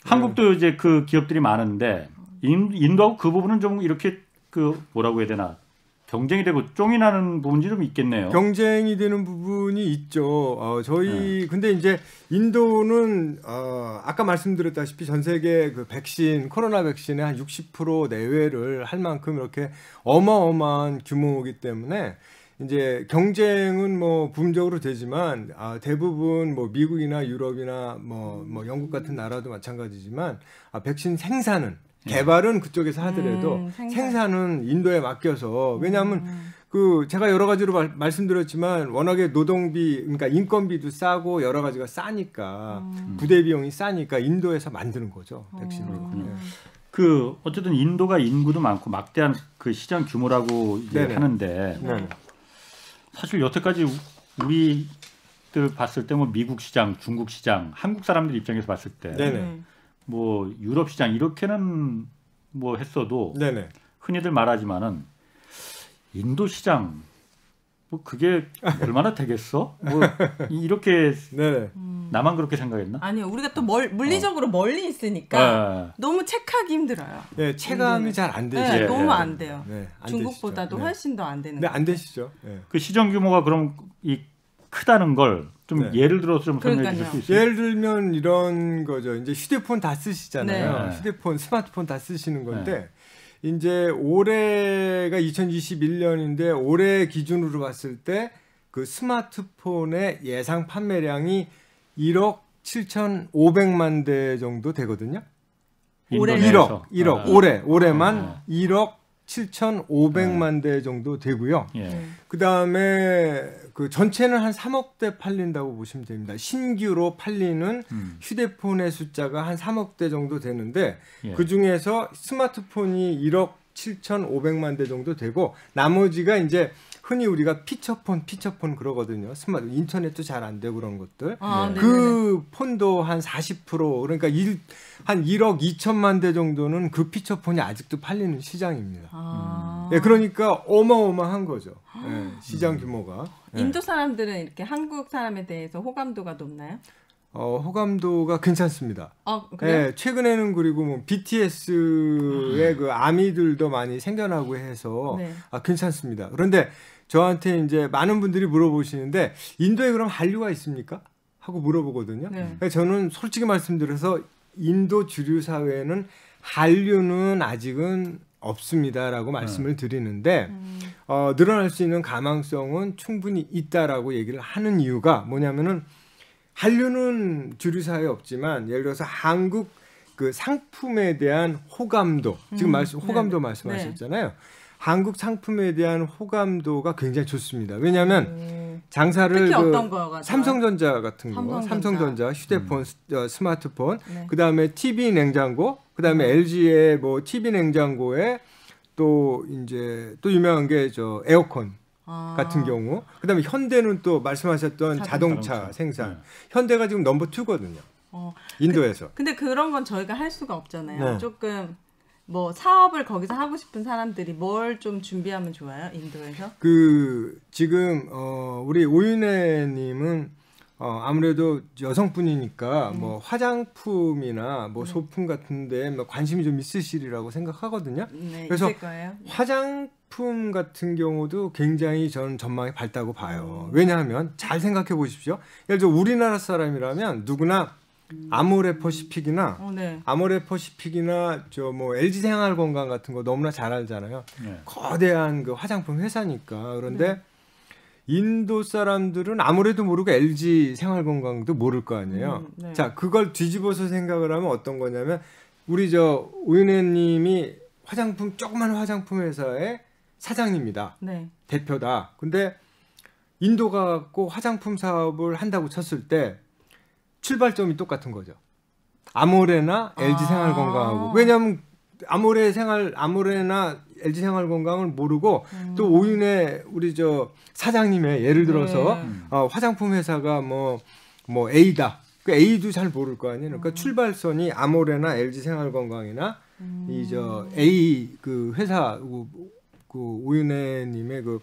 한국도 이제 그 기업들이 많은데 인도하고 그 부분은 좀 이렇게 그 뭐라고 해야 되나 경쟁이 되고 쫑이 나는 부분이 좀 있겠네요. 경쟁이 되는 부분이 있죠. 저희 근데 이제 인도는 아까 말씀드렸다시피 전 세계 그 백신 코로나 백신의 한 60% 내외를 할 만큼 이렇게 어마어마한 규모이기 때문에 이제 경쟁은 뭐 부분적으로 되지만 대부분 뭐 미국이나 유럽이나 뭐 영국 같은 나라도 마찬가지지만 백신 생산은 개발은 그쪽에서 하더라도 생산은 인도에 맡겨서 왜냐하면 그 제가 여러 가지로 말씀드렸지만 워낙에 노동비 그러니까 인건비도 싸고 여러 가지가 싸니까 부대 비용이 싸니까 인도에서 만드는 거죠 백신을. 그 어쨌든 인도가 인구도 많고 막대한 그 시장 규모라고 이제 하는데 사실 여태까지 우리들 봤을 때 뭐 미국 시장, 중국 시장, 한국 사람들 입장에서 봤을 때. 뭐 유럽 시장 이렇게는 뭐 했어도 흔히들 말하지만은 인도 시장 뭐 그게 얼마나 되겠어? 뭐 이렇게 나만 그렇게 생각했나? 아니요, 우리가 또 물리적으로 멀리 있으니까 너무 체크하기 힘들어요. 네, 체감이 잘 안 되죠. 너무 안 돼요. 안 중국보다도 훨씬 더 안 되는. 네, 안 되시죠. 그 시장 규모가 그럼 이 크다는 걸 좀 예를 들어서 좀 설명해 주실 수 있어요? 예를 들면 이런 거죠. 이제 휴대폰 다 쓰시잖아요. 휴대폰, 스마트폰 다 쓰시는 건데 이제 올해가 2021년인데 올해 기준으로 봤을 때 그 스마트폰의 예상 판매량이 1억 7,500만 대 정도 되거든요. 올해 1억 올해만 1억 7,500만 대 정도 되고요. 그 다음에 그 전체는 한 3억 대 팔린다고 보시면 됩니다. 신규로 팔리는 휴대폰의 숫자가 한 3억 대 정도 되는데 그 중에서 스마트폰이 1억 7,500만 대 정도 되고 나머지가 이제 흔히 우리가 피처폰 그러거든요. 인터넷도 잘 안 되고 그런 것들. 그 폰도 한 40% 그러니까 한 1억 2천만 대 정도는 그 피처폰이 아직도 팔리는 시장입니다. 네, 그러니까 어마어마한 거죠. 네, 시장 규모가. 인도 사람들은 이렇게 한국 사람에 대해서 호감도가 높나요? 호감도가 괜찮습니다. 그래요? 네, 최근에는 그리고 뭐 BTS의 그 아미들도 많이 생겨나고 해서 괜찮습니다. 그런데 저한테 이제 많은 분들이 물어보시는데 인도에 그럼 한류가 있습니까? 하고 물어보거든요. 저는 솔직히 말씀드려서 인도 주류 사회에는 한류는 아직은 없습니다라고 말씀을 드리는데 늘어날 수 있는 가망성은 충분히 있다라고 얘기를 하는 이유가 뭐냐면은 한류는 주류 사회에 없지만 예를 들어서 한국 그 상품에 대한 호감도 지금 호감도 말씀하셨잖아요. 한국 상품에 대한 호감도가 굉장히 좋습니다. 왜냐하면 장사를 특히 어떤 거가 삼성전자 같은 거, 삼성전자 휴대폰, 스마트폰, 그 다음에 TV 냉장고, 그 다음에 LG의 뭐 TV 냉장고에 또 이제 또 유명한 게 저 에어컨. 같은 경우, 그다음에 현대는 또 말씀하셨던 자동차 생산, 현대가 지금 넘버 2거든요. 인도에서. 근데 그런 건 저희가 할 수가 없잖아요. 조금 뭐 사업을 거기서 하고 싶은 사람들이 뭘 좀 준비하면 좋아요? 인도에서? 지금 우리 오윤혜님은 아무래도 여성분이니까 뭐 화장품이나 뭐 소품 같은데 뭐 관심이 좀 있으시리라고 생각하거든요. 네, 그래서 있을 거예요. 화장품 같은 경우도 굉장히 저는 전망이 밝다고 봐요. 왜냐하면 잘 생각해 보십시오. 예를 들어 우리나라 사람이라면 누구나 아모레퍼시픽이나 네. 아모레퍼시픽이나 저 뭐 LG 생활건강 같은 거 너무나 잘 알잖아요. 네. 거대한 그 화장품 회사니까. 그런데 인도 사람들은 아무래도 모르고 LG 생활건강도 모를 거 아니에요. 네. 자, 그걸 뒤집어서 생각을 하면 어떤 거냐면 우리 저 오윤혜님이 조그만 화장품 회사의 사장님이다. 네. 대표다. 근데 인도 가고 화장품 사업을 한다고 쳤을 때 출발점이 똑같은 거죠. 아모레나 LG 생활건강하고. 왜냐하면 아모레나 LG 생활건강을 모르고 또 오윤혜 우리 저 사장님의 예를 들어서 화장품 회사가 뭐 A다. 그 A도 잘 모를 거 아니에요. 그러니까 출발선이 아모레나 LG 생활건강이나 이 저 A 그 회사 그 오윤혜님의 그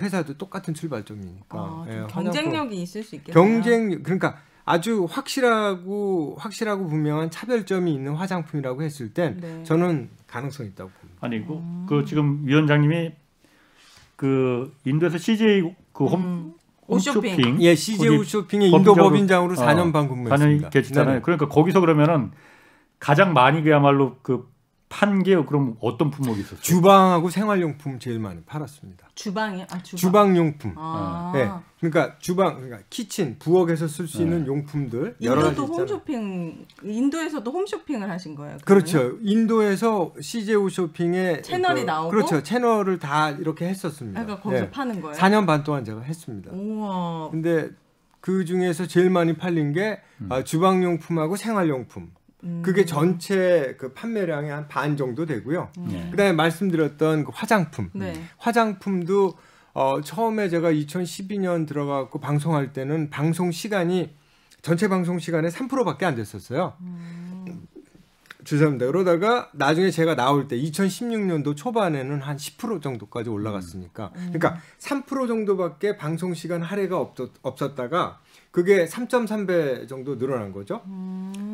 회사도 똑같은 출발점이니까. 예, 경쟁력이 있을 수 있겠네요. 그러니까 아주 확실하고 분명한 차별점이 있는 화장품이라고 했을 땐 네. 저는 가능성이 있다고 봅니다. 아니 그 지금 위원장님이 그 인도에서 CJ 그 홈쇼핑 예, CJ 홈쇼핑의 인도 법인장으로 4년 반 근무했습니다. 4년 계시잖아요. 그러니까 거기서 그러면은 가장 많이 그야말로 그 판 게 그럼 어떤 품목이 있었어요? 주방하고 생활용품 제일 많이 팔았습니다. 주방이요? 주방용품. 아. 네, 그러니까 그러니까 키친, 부엌에서 쓸 수 있는 용품들 여러 가지 있잖아요. 인도에서도 홈쇼핑을 하신 거예요? 그러면? 그렇죠. 인도에서 CJ 홈쇼핑에 채널이 나오고 그렇죠. 채널을 다 이렇게 했었습니다. 그러니까 거기서 파는 거예요? 4년 반 동안 제가 했습니다. 우와. 근데 그 중에서 제일 많이 팔린 게 주방용품하고 생활용품. 그게 전체 그 판매량의 한 반 정도 되고요. 그다음에 말씀드렸던 그 화장품. 네. 화장품도 처음에 제가 2012년 들어가고 방송할 때는 전체 방송 시간의 3%밖에 안 됐었어요. 죄송합니다. 그러다가 나중에 제가 나올 때 2016년도 초반에는 한 10% 정도까지 올라갔으니까. 그러니까 3% 정도밖에 방송 시간 할애가 없었다가 그게 3.3배 정도 늘어난 거죠.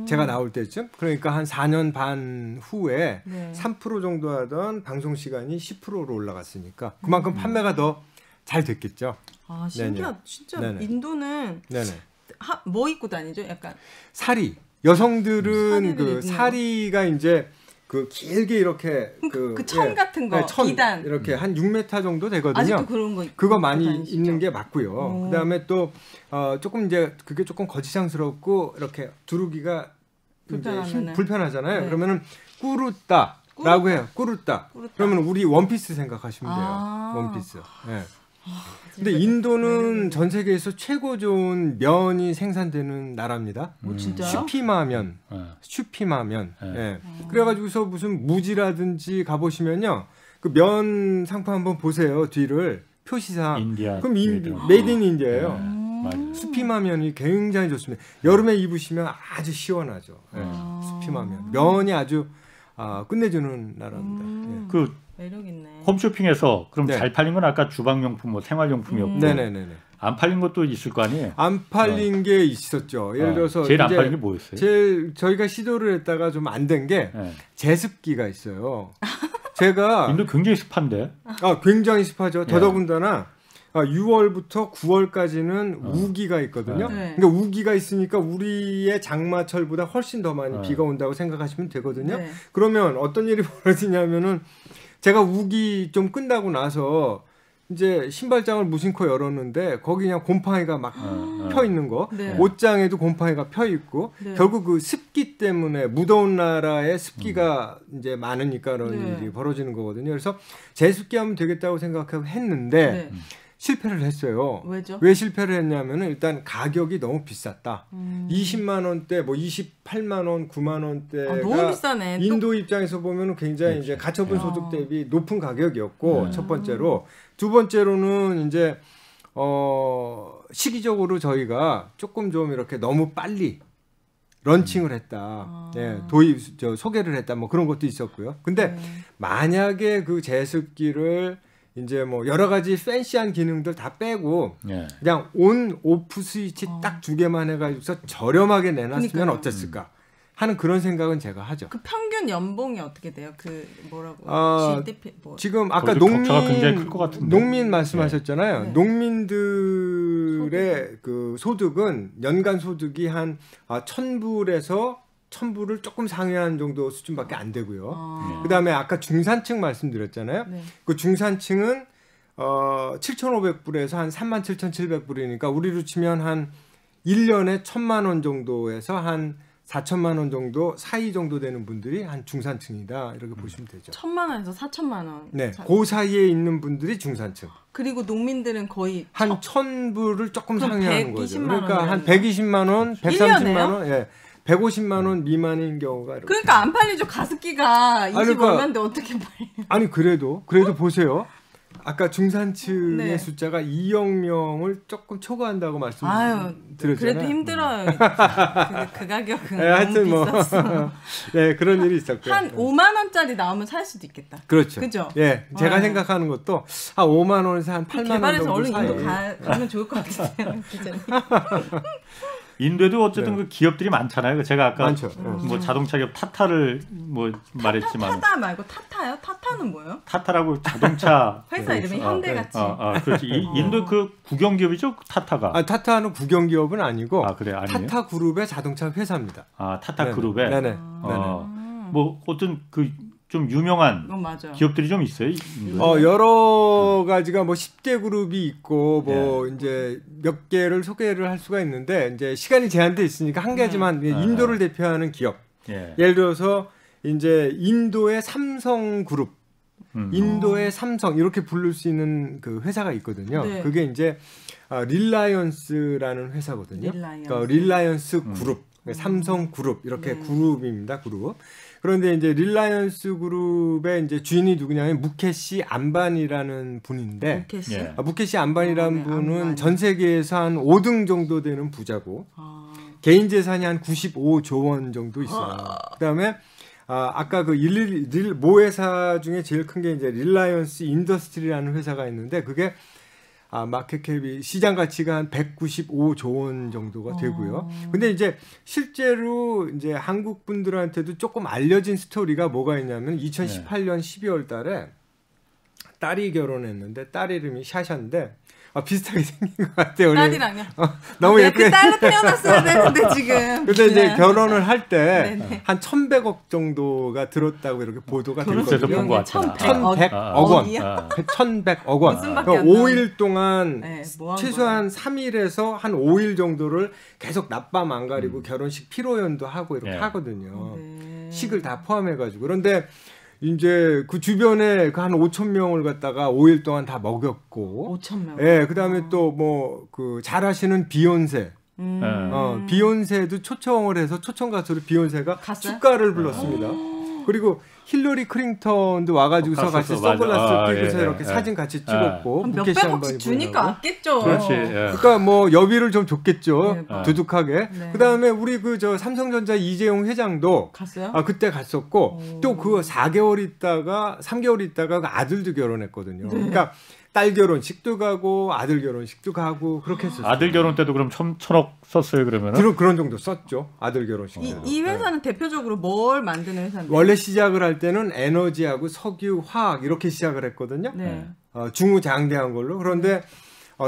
제가 나올 때쯤. 그러니까 한 4년 반 후에 네. 3% 정도 하던 방송 시간이 10%로 올라갔으니까 그만큼 판매가 더 잘 됐겠죠. 아, 신기하다. 진짜 네네. 인도는 네네. 뭐 입고 다니죠? 약간 사리. 여성들은 사리가 이제 그 길게 이렇게 그 천 같은 거, 천 비단 이렇게 한 6m 정도 되거든요. 아직도 그런 거 그거 많이 입는 게 맞고요. 그다음에 또 조금 이제 그게 조금 거지장스럽고 이렇게 두르기가 불편하잖아요. 네. 그러면은 꾸르따라고 해요. 꾸르따. 그러면 우리 원피스 생각하시면 돼요. 원피스. 네. 근데 인도는 전 세계에서 최고 좋은 면이 생산되는 나라입니다. 진짜요? 슈피마면. 예. 그래가지고서 무슨 무지라든지 가보시면요, 그 면 상품 한번 보세요. 뒤를 표시상. 인디아. 그럼 메이드 인 인디아예요. 맞아요. 수피마면이 굉장히 좋습니다. 여름에 입으시면 아주 시원하죠. 수피마면. 면이 아주 끝내주는 나라입니다. 그 매력 있네. 홈쇼핑에서 그럼 네. 잘 팔린 건 아까 주방용품, 뭐 생활용품이었고 네네네. 안 팔린 것도 있을 거 아니에요? 안 팔린 게 있었죠. 예를 들어서 제일 안 팔린 게 뭐였어요? 제일 저희가 시도를 했다가 좀 안 된 게 제습기가 있어요. 제가 인도 굉장히 습한데. 굉장히 습하죠. 더더군다나 6월부터 9월까지는 우기가 있거든요. 네. 그러니까 우기가 있으니까 우리의 장마철보다 훨씬 더 많이 비가 온다고 생각하시면 되거든요. 네. 그러면 어떤 일이 벌어지냐면은 제가 우기 좀 끝나고 나서 이제 신발장을 무심코 열었는데 거기 그냥 곰팡이가 막 펴 있는 거, 네. 옷장에도 곰팡이가 펴 있고 네. 결국 그 습기 때문에 무더운 나라에 습기가 이제 많으니까 그런 일이 벌어지는 거거든요. 그래서 제습기하면 되겠다고 생각하고 했는데 실패를 했어요. 왜죠? 왜 실패를 했냐면은 일단 가격이 너무 비쌌다. 20만 원대, 뭐 28만 원, 9만 원대가 너무 비싸네. 인도 입장에서 보면은 굉장히 이제 가처분 소득 대비 높은 가격이었고 첫 번째로, 두 번째로는 이제 시기적으로 저희가 조금 좀 이렇게 너무 빨리 런칭을 했다. 예, 소개를 했다. 뭐 그런 것도 있었고요. 근데 만약에 그 제습기를 이제 뭐 여러 가지 팬시한 기능들 다 빼고 그냥 온 오프 스위치 딱 2개만 해가지고서 저렴하게 내놨으면 어땠을까 하는 그런 생각은 제가 하죠. 그 평균 연봉이 어떻게 돼요? 그 뭐라고? GDP 뭐. 지금 아까 농민 말씀하셨잖아요. 농민들의 그 소득은 연간 소득이 한 1,000불에서 1,000불을 조금 상회한 정도 수준밖에 안 되고요. 그다음에 아까 중산층 말씀드렸잖아요. 그 중산층은 7,500불에서 한 37,700불이니까 우리로 치면 한 1년에 1,000만 원 정도에서 한 4천만 원 정도 사이 정도 되는 분들이 한 중산층이다 이렇게 보시면 되죠. 1,000만 원에서 4천만 원. 네, 그 사이에 있는 분들이 중산층. 그리고 농민들은 거의 한 1,000불을 조금 상회하는 거죠. 120만 그러니까 한 120만 원, 130만 원, 예, 150만 원 미만인 경우가 이렇게. 그러니까 안 팔리죠. 가습기가 20 얼마인데 어떻게 팔려? 아니 그래도 보세요. 아까 중산층의 숫자가 2억 명을 조금 초과한다고 말씀드렸잖아요. 그래도 힘들어요. 그 가격은 하여튼 너무 비쌌어. 네, 그런 일이 있었고요. 한 5만 원짜리 나오면 살 수도 있겠다. 그렇죠. 그죠? 예, 제가 생각하는 것도 한 5만 원에서 한 8만 원 정도 개발해서 얼른 인도 가면 좋을 것 같아요. 인도에도 어쨌든 그 기업들이 많잖아요. 제가 아까 많죠. 뭐 자동차 기업 타타를 뭐 말했지만 타타 말고 타타요? 타타는 뭐예요? 타타라고 자동차 회사 이름이 현대같이. 그렇지. 인도 그 국영 기업이죠, 타타가. 타타는 국영 기업은 아니고. 그래, 아니에요? 타타 그룹의 자동차 회사입니다. 타타 그룹에. 네네. 뭐 어떤 그 좀 유명한 기업들이 좀 있어요. 여러 가지가 뭐 10대 그룹이 있고 뭐 이제 몇 개를 소개를 할 수가 있는데 이제 시간이 제한돼 있으니까 한 가지만 인도를 대표하는 기업. 예를 들어서 이제 인도의 삼성 그룹, 인도의 삼성 이렇게 부를 수 있는 그 회사가 있거든요. 그게 이제 릴라이언스라는 회사거든요. 그러니까 릴라이언스 그룹, 삼성 그룹 이렇게 그룹입니다. 그룹. 그런데 이제 릴라이언스 그룹의 이제 주인이 누구냐면 무케시 안바니라는 분인데, 무케시 안바니라는 분은 전 세계에서 한 5등 정도 되는 부자고, 개인 재산이 한 95조 원 정도 있어요. 그다음에 아까 그 모 회사 중에 제일 큰 게 이제 릴라이언스 인더스트리라는 회사가 있는데 그게 마켓캡이 시장 가치가 한 195조 원 정도가 되고요. 근데 이제 실제로 이제 한국 분들한테도 조금 알려진 스토리가 뭐가 있냐면 2018년 12월 달에 딸이 결혼했는데 딸 이름이 샤샤인데 비슷하게 생긴 것 같아요. 딸이랑요? 너무 예쁘게. 그 딸로 태어났어야 되는데 지금. 근데 이제 결혼을 할 때 한 1,100억 정도가 들었다고 이렇게 보도가 됐거든요. 1,100억 원. 1,100억 원. 그러니까 5일 동안 최소한 3일에서 한 5일 정도를 계속 낮밤 안 가리고 결혼식 피로연도 하고 이렇게 하거든요. 식을 다 포함해가지고. 그런데 이제 그 주변에 한 5천 명을 갖다가 5일 동안 다 먹였고, 5천 명. 예, 그다음에 또 뭐 그 잘하시는 비욘세, 비욘세도 초청을 해서 초청 가수로 비욘세가 축가를 불렀습니다. 그리고 힐러리 클린턴도 와가지고서 같이 선글라스 끼고서 이렇게 사진 같이 찍었고 몇백억씩 주니까 아꼈죠. 그렇지. 그러니까 뭐 여비를 좀 줬겠죠. 두둑하게. 그다음에 우리 그 저 삼성전자 이재용 회장도 갔어요? 그때 갔었고 또 그 4개월 있다가 3개월 있다가 그 아들도 결혼했거든요. 그러니까 딸 결혼식도 가고 아들 결혼식도 가고 그렇게 했었어요. 아들 결혼 때도 그럼 1,000억 썼어요 그러면은? 그런 정도 썼죠. 아들 결혼식. 이 회사는 대표적으로 뭘 만드는 회사인데? 원래 시작을 할 때는 에너지하고 석유, 화학 이렇게 시작을 했거든요. 중후장대한 걸로. 그런데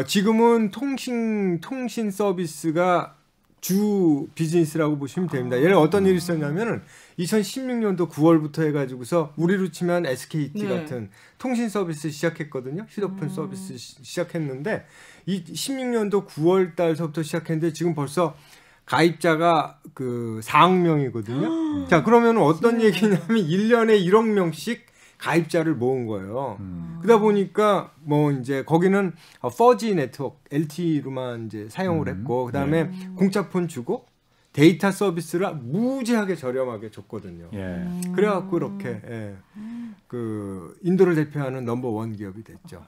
지금은 통신 서비스가 주 비즈니스라고 보시면 됩니다. 예를 어떤 일이 있었냐면은 2016년도 9월부터 해가지고서 우리로 치면 SKT 같은 통신 서비스 시작했거든요. 휴대폰 서비스 시작했는데 이 16년도 9월 달서부터 시작했는데 지금 벌써 가입자가 그 4억 명이거든요. 자, 그러면 어떤 얘기냐면 1년에 1억 명씩 가입자를 모은 거예요. 그러다 보니까 뭐 이제 거기는 4G 네트워크 LTE로만 이제 사용을 했고 그다음에 공짜폰 주고 데이터 서비스를 무지하게 저렴하게 줬거든요. 그래갖고 이렇게 그 인도를 대표하는 넘버1 기업이 됐죠.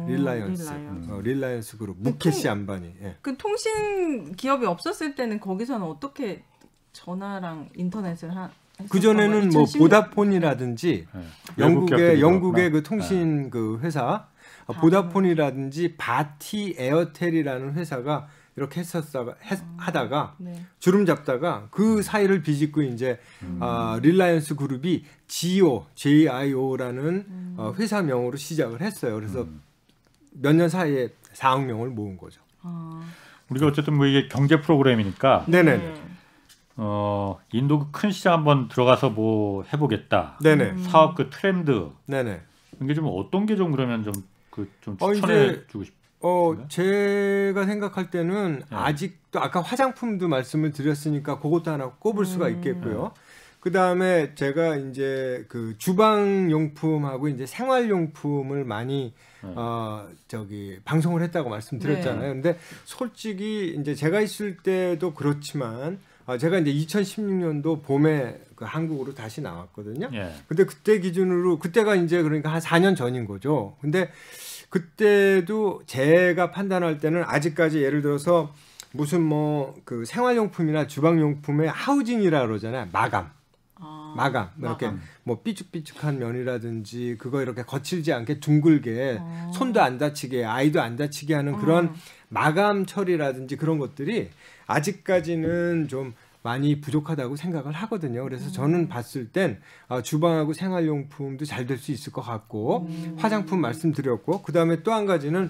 릴라이언스 그룹 무케시 안바니. 그 통신 기업이 없었을 때는 거기서는 어떻게 전화랑 인터넷을 그 전에는 뭐 보다폰이라든지 영국의 그 통신 그 회사 보다폰이라든지 바티 에어텔이라는 회사가 이렇게 하다가 주름 잡다가 그 사이를 비집고 이제 릴라이언스 그룹이 JIO라는 회사명으로 시작을 했어요. 그래서 몇 년 사이에 4억 명을 모은 거죠. 우리가 어쨌든 뭐 이게 경제 프로그램이니까 네네. 인도 그 큰 시장 한번 들어가서 뭐 해보겠다. 네네. 사업 그 트렌드. 네네. 이게 좀 어떤 게 좀 그러면 좀 추천해주고 싶어요. 제가 생각할 때는 아직도 아까 화장품도 말씀을 드렸으니까 그것도 하나 꼽을 수가 있겠고요. 그 다음에 제가 이제 그 주방용품하고 이제 생활용품을 많이 방송을 했다고 말씀드렸잖아요. 근데 솔직히 이제 제가 있을 때도 그렇지만 제가 이제 2016년도 봄에 그 한국으로 다시 나왔거든요. 근데 그때 기준으로 그때가 이제 그러니까 한 4년 전인 거죠. 근데 그때도 제가 판단할 때는 아직까지 예를 들어서 무슨 뭐 그 생활용품이나 주방용품의 하우징이라 그러잖아요. 마감 이렇게 뭐 삐죽삐죽한 면이라든지 그거 이렇게 거칠지 않게 둥글게 손도 안 다치게 아이도 안 다치게 하는 그런 마감 처리라든지 그런 것들이 아직까지는 좀 많이 부족하다고 생각을 하거든요. 그래서 저는 봤을 땐 주방하고 생활용품도 잘 될 수 있을 것 같고 화장품 말씀드렸고 그다음에 또 한 가지는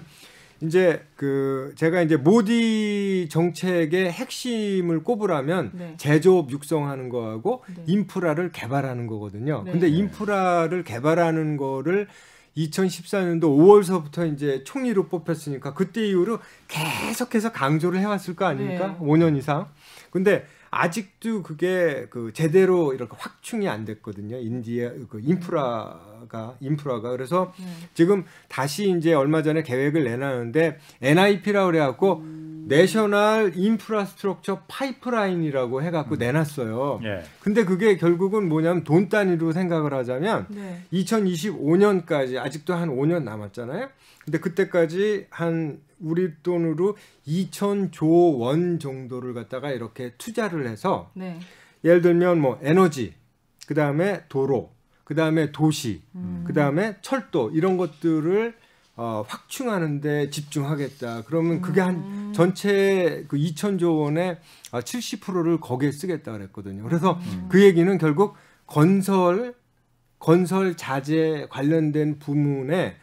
이제 그 제가 이제 모디 정책의 핵심을 꼽으라면 제조업 육성하는 거하고 인프라를 개발하는 거거든요. 근데 인프라를 개발하는 거를 2014년도 5월서부터 이제 총리로 뽑혔으니까 그때 이후로 계속해서 강조를 해왔을 거 아닙니까? 5년 이상. 근데 아직도 그게 그 제대로 이렇게 확충이 안 됐거든요. 인디아 그 인프라가 그래서 지금 다시 이제 얼마 전에 계획을 내놨는데 NIP라고 그래갖고 내셔널 인프라스트럭처 파이프라인이라고 해갖고 내놨어요. 근데 그게 결국은 뭐냐면 돈 단위로 생각을 하자면 2025년까지 아직도 한 5년 남았잖아요. 근데 그때까지 한 우리 돈으로 2,000조 원 정도를 갖다가 이렇게 투자를 해서 예를 들면 뭐 에너지, 그 다음에 도로, 그 다음에 도시, 그 다음에 철도 이런 것들을 확충하는 데 집중하겠다. 그러면 그게 한 전체 그 2,000조 원의 70%를 거기에 쓰겠다 그랬거든요. 그래서 그 얘기는 결국 건설 자재 관련된 부문에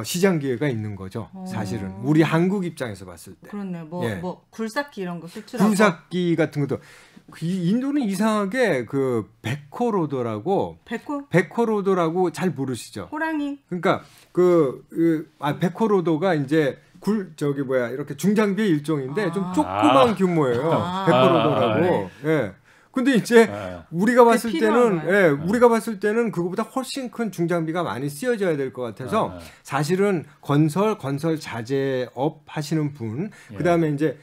시장 기회가 있는 거죠. 사실은 우리 한국 입장에서 봤을 때. 그렇네. 뭐 굴삭기 이런 거 수출하고. 굴삭기 같은 것도 인도는 이상하게 그 베코로도라고 잘 모르시죠? 호랑이. 그러니까 베코로도가 이제 이렇게 중장비의 일종인데 좀 조그만 규모예요. 베코로도라고. 근데 이제 우리가 봤을 때는 그거보다 훨씬 큰 중장비가 많이 쓰여져야 될 것 같아서 사실은 건설 자재업 하시는 분, 그다음에 이제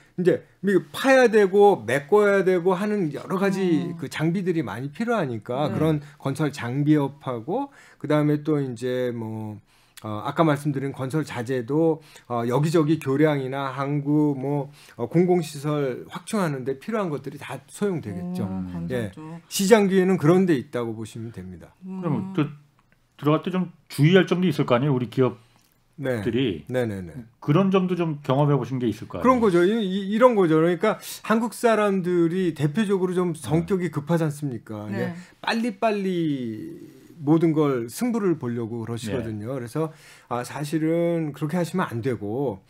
파야 되고 메꿔야 되고 하는 여러 가지 그 장비들이 많이 필요하니까 그런 건설 장비업하고 그다음에 또 이제 뭐 아까 말씀드린 건설 자재도 여기저기 교량이나 항구 뭐 공공시설 확충하는데 필요한 것들이 다 소용되겠죠. 시장 기회는 그런 데 있다고 보시면 됩니다. 그럼 또 들어갈 때 좀 주의할 점도 있을 거 아니에요? 우리 기업들이. 그런 점도 좀 경험해 보신 게 있을 거 아니에요? 그런 거죠. 이런 거죠. 그러니까 한국 사람들이 대표적으로 좀 성격이 급하지 않습니까? 빨리빨리 모든 걸 승부를 보려고 그러시거든요. 그래서 사실은 그렇게 하시면 안 되고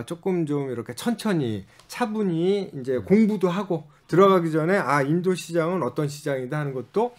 조금 좀 이렇게 천천히 차분히 이제 공부도 하고 들어가기 전에 인도 시장은 어떤 시장이다 하는 것도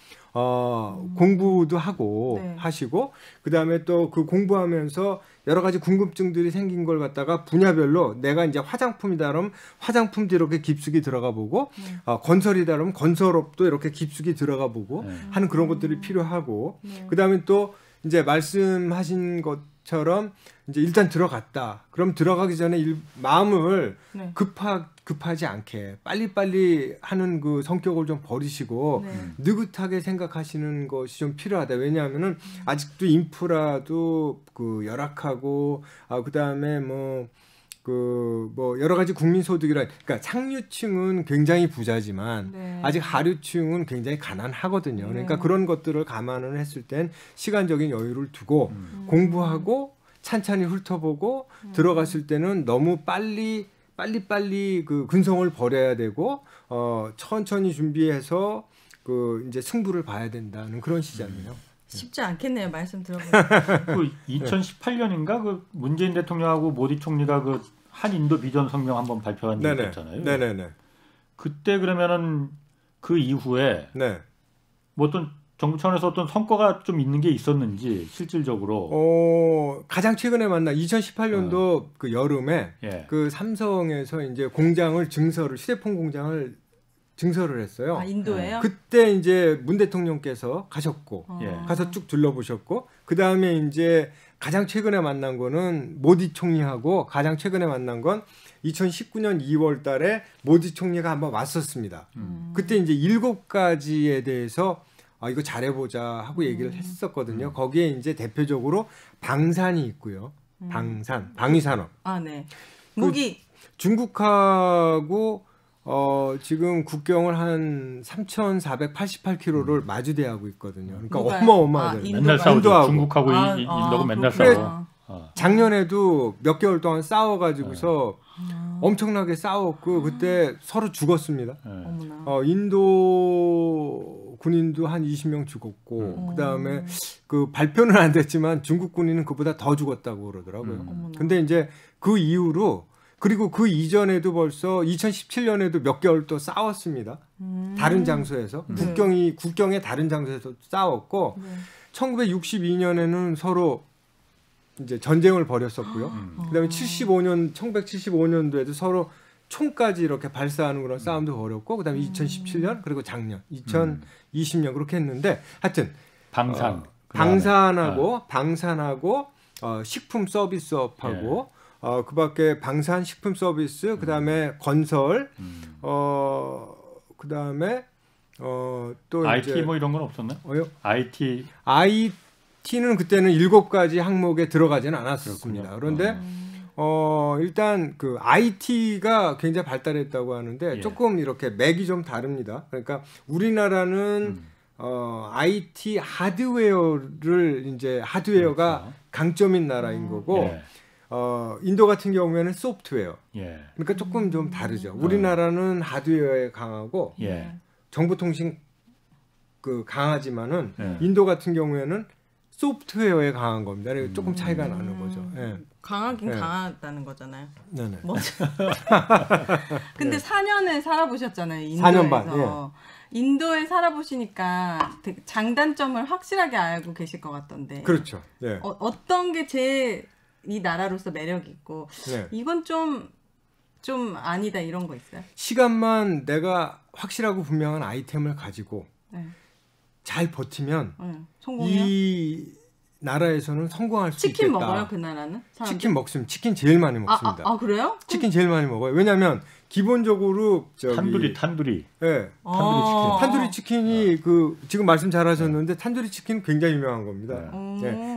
공부도 하고 하시고 그다음에 또 그 공부하면서 여러 가지 궁금증들이 생긴 걸 갖다가 분야별로 내가 이제 화장품이다 그러면 화장품도 이렇게 깊숙이 들어가 보고 건설이다 그러면 건설업도 이렇게 깊숙이 들어가 보고 하는 그런 것들이 필요하고 그다음에 또 이제 말씀하신 것처럼 이제 일단 들어갔다. 그럼 들어가기 전에 마음을 급하지 않게 빨리빨리 하는 그 성격을 좀 버리시고 느긋하게 생각하시는 것이 좀 필요하다. 왜냐하면은 아직도 인프라도 그 열악하고 그다음에 뭐 뭐 여러 가지 국민 소득이라 그러니까 상류층은 굉장히 부자지만 네. 아직 하류층은 굉장히 가난하거든요. 그러니까 그런 것들을 감안을 했을 땐 시간적인 여유를 두고 공부하고 찬찬히 훑어보고 들어갔을 때는 너무 빨리 그 근성을 버려야 되고 천천히 준비해서 그 이제 승부를 봐야 된다는 그런 시장이에요. 쉽지 않겠네요. 말씀 들어보니까. 그 2018년인가 그 문재인 대통령하고 모디 총리가 그 한인도 비전 성명 한번 발표한 적이 있었잖아요. 네네네. 그때 그러면은 그 이후에 뭐 어떤 정부 차원에서 어떤 성과가 좀 있는 게 있었는지 실질적으로 가장 최근에 만난 2018년도 그 여름에 그 삼성에서 이제 공장을 휴대폰 공장을 증설을 했어요. 아, 인도예요? 그때 이제 문 대통령께서 가셨고 가서 쭉 둘러보셨고 그 다음에 이제 가장 최근에 만난 거는 모디 총리하고 가장 최근에 만난 건 2019년 2월달에 모디 총리가 한번 왔었습니다. 그때 이제 7가지에 대해서 이거 잘해보자 하고 얘기를 했었거든요. 거기에 이제 대표적으로 방산이 있고요. 방위산업. 아, 네. 무기. 중국하고 지금 국경을 한 3,488km를 마주대하고 있거든요. 그러니까 어마어마하죠. 맨날 싸우죠. 중국하고 인도하고 맨날 싸워. 작년에도 몇 개월 동안 싸워가지고서 엄청나게 싸웠고 그때 서로 죽었습니다. 인도 군인도 한 20명 죽었고 그다음에 그 발표는 안 됐지만 중국 군인은 그보다 더 죽었다고 그러더라고요. 근데 이제 그 이후로 그리고 그 이전에도 벌써 2017년에도 몇 개월 또 싸웠습니다. 다른 장소에서 국경의 다른 장소에서 싸웠고 1962년에는 서로 이제 전쟁을 벌였었고요. 그다음에 1975년도에도 서로 총까지 이렇게 발사하는 그런 싸움도 벌였고 그다음에 2017년 그리고 작년 2020년 그렇게 했는데 하여튼 방산하고 식품 서비스업하고 그밖에 방산 식품 서비스 그다음에 건설 그다음에 또 IT 이제 뭐 이런 건 없었나요? IT는 그때는 7가지 항목에 들어가지는 않았습니다. 그런데 일단 그 IT가 굉장히 발달했다고 하는데 조금 이렇게 맥이 좀 다릅니다. 그러니까 우리나라는 IT 하드웨어가 강점인 나라인 거고 인도 같은 경우에는 소프트웨어. 그러니까 조금 좀 다르죠. 우리나라는 하드웨어에 강하고 정보통신 그 강하지만은 인도 같은 경우에는 소프트웨어에 강한 겁니다. 조금 차이가 나는 거죠. 강하긴 강하다는 거잖아요. 네네. 근데 4년을 살아보셨잖아요. 인도에서. 4년 반. 인도에 살아보시니까 되게 장단점을 확실하게 알고 계실 것 같던데. 그렇죠. 어떤 게 제일 이 나라로서 매력이 있고 이건 좀 아니다 이런 거 있어요? 시간만 내가 확실하고 분명한 아이템을 가지고 잘 버티면 이 나라에서는 성공할 수 있겠다. 치킨 먹어요 그 나라는? 사람들? 치킨 먹으면 치킨 제일 많이 먹습니다. 그래요? 치킨 제일 많이 먹어요. 왜냐하면 기본적으로 탄두리. 탄두리 치킨이 그 지금 말씀 잘하셨는데 탄두리 치킨 굉장히 유명한 겁니다.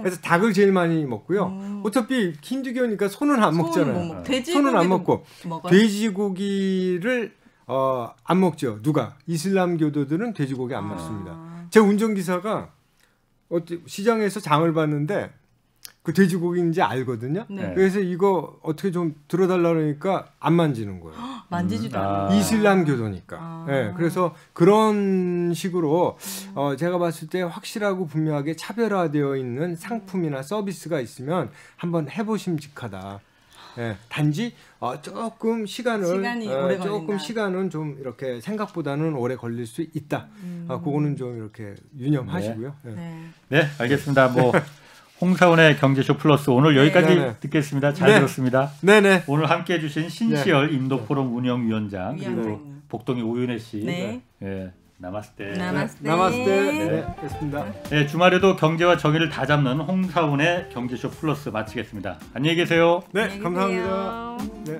그래서 닭을 제일 많이 먹고요. 어차피 힌두교니까 소는 안 먹잖아요. 소는 안 먹고 먹어요? 돼지고기를 안 먹죠. 누가? 이슬람교도들은 돼지고기 안 먹습니다. 제 운전기사가 시장에서 장을 봤는데 그 돼지고기인지 알거든요. 그래서 이거 어떻게 좀 들어달라 그러니까 안 만지는 거예요. 만지지도 않아요. 이슬람교도니까. 그래서 그런 식으로 제가 봤을 때 확실하고 분명하게 차별화되어 있는 상품이나 서비스가 있으면 한번 해보심직하다. 단지 조금 시간은 좀 이렇게 생각보다는 오래 걸릴 수 있다. 그거는 좀 이렇게 유념하시고요. 네, 알겠습니다. 뭐 홍사훈의 경제쇼 플러스 오늘 여기까지 듣겠습니다. 잘 들었습니다. 네네. 오늘 함께해 주신 신시열 인도포럼 운영위원장 그리고 복동이 오윤혜 씨. 나마스테. 네, 됐습니다. 네, 주말에도 경제와 정의를 다 잡는 홍사훈의 경제쇼 플러스 마치겠습니다. 안녕히 계세요. 네, 감사합니다. 네.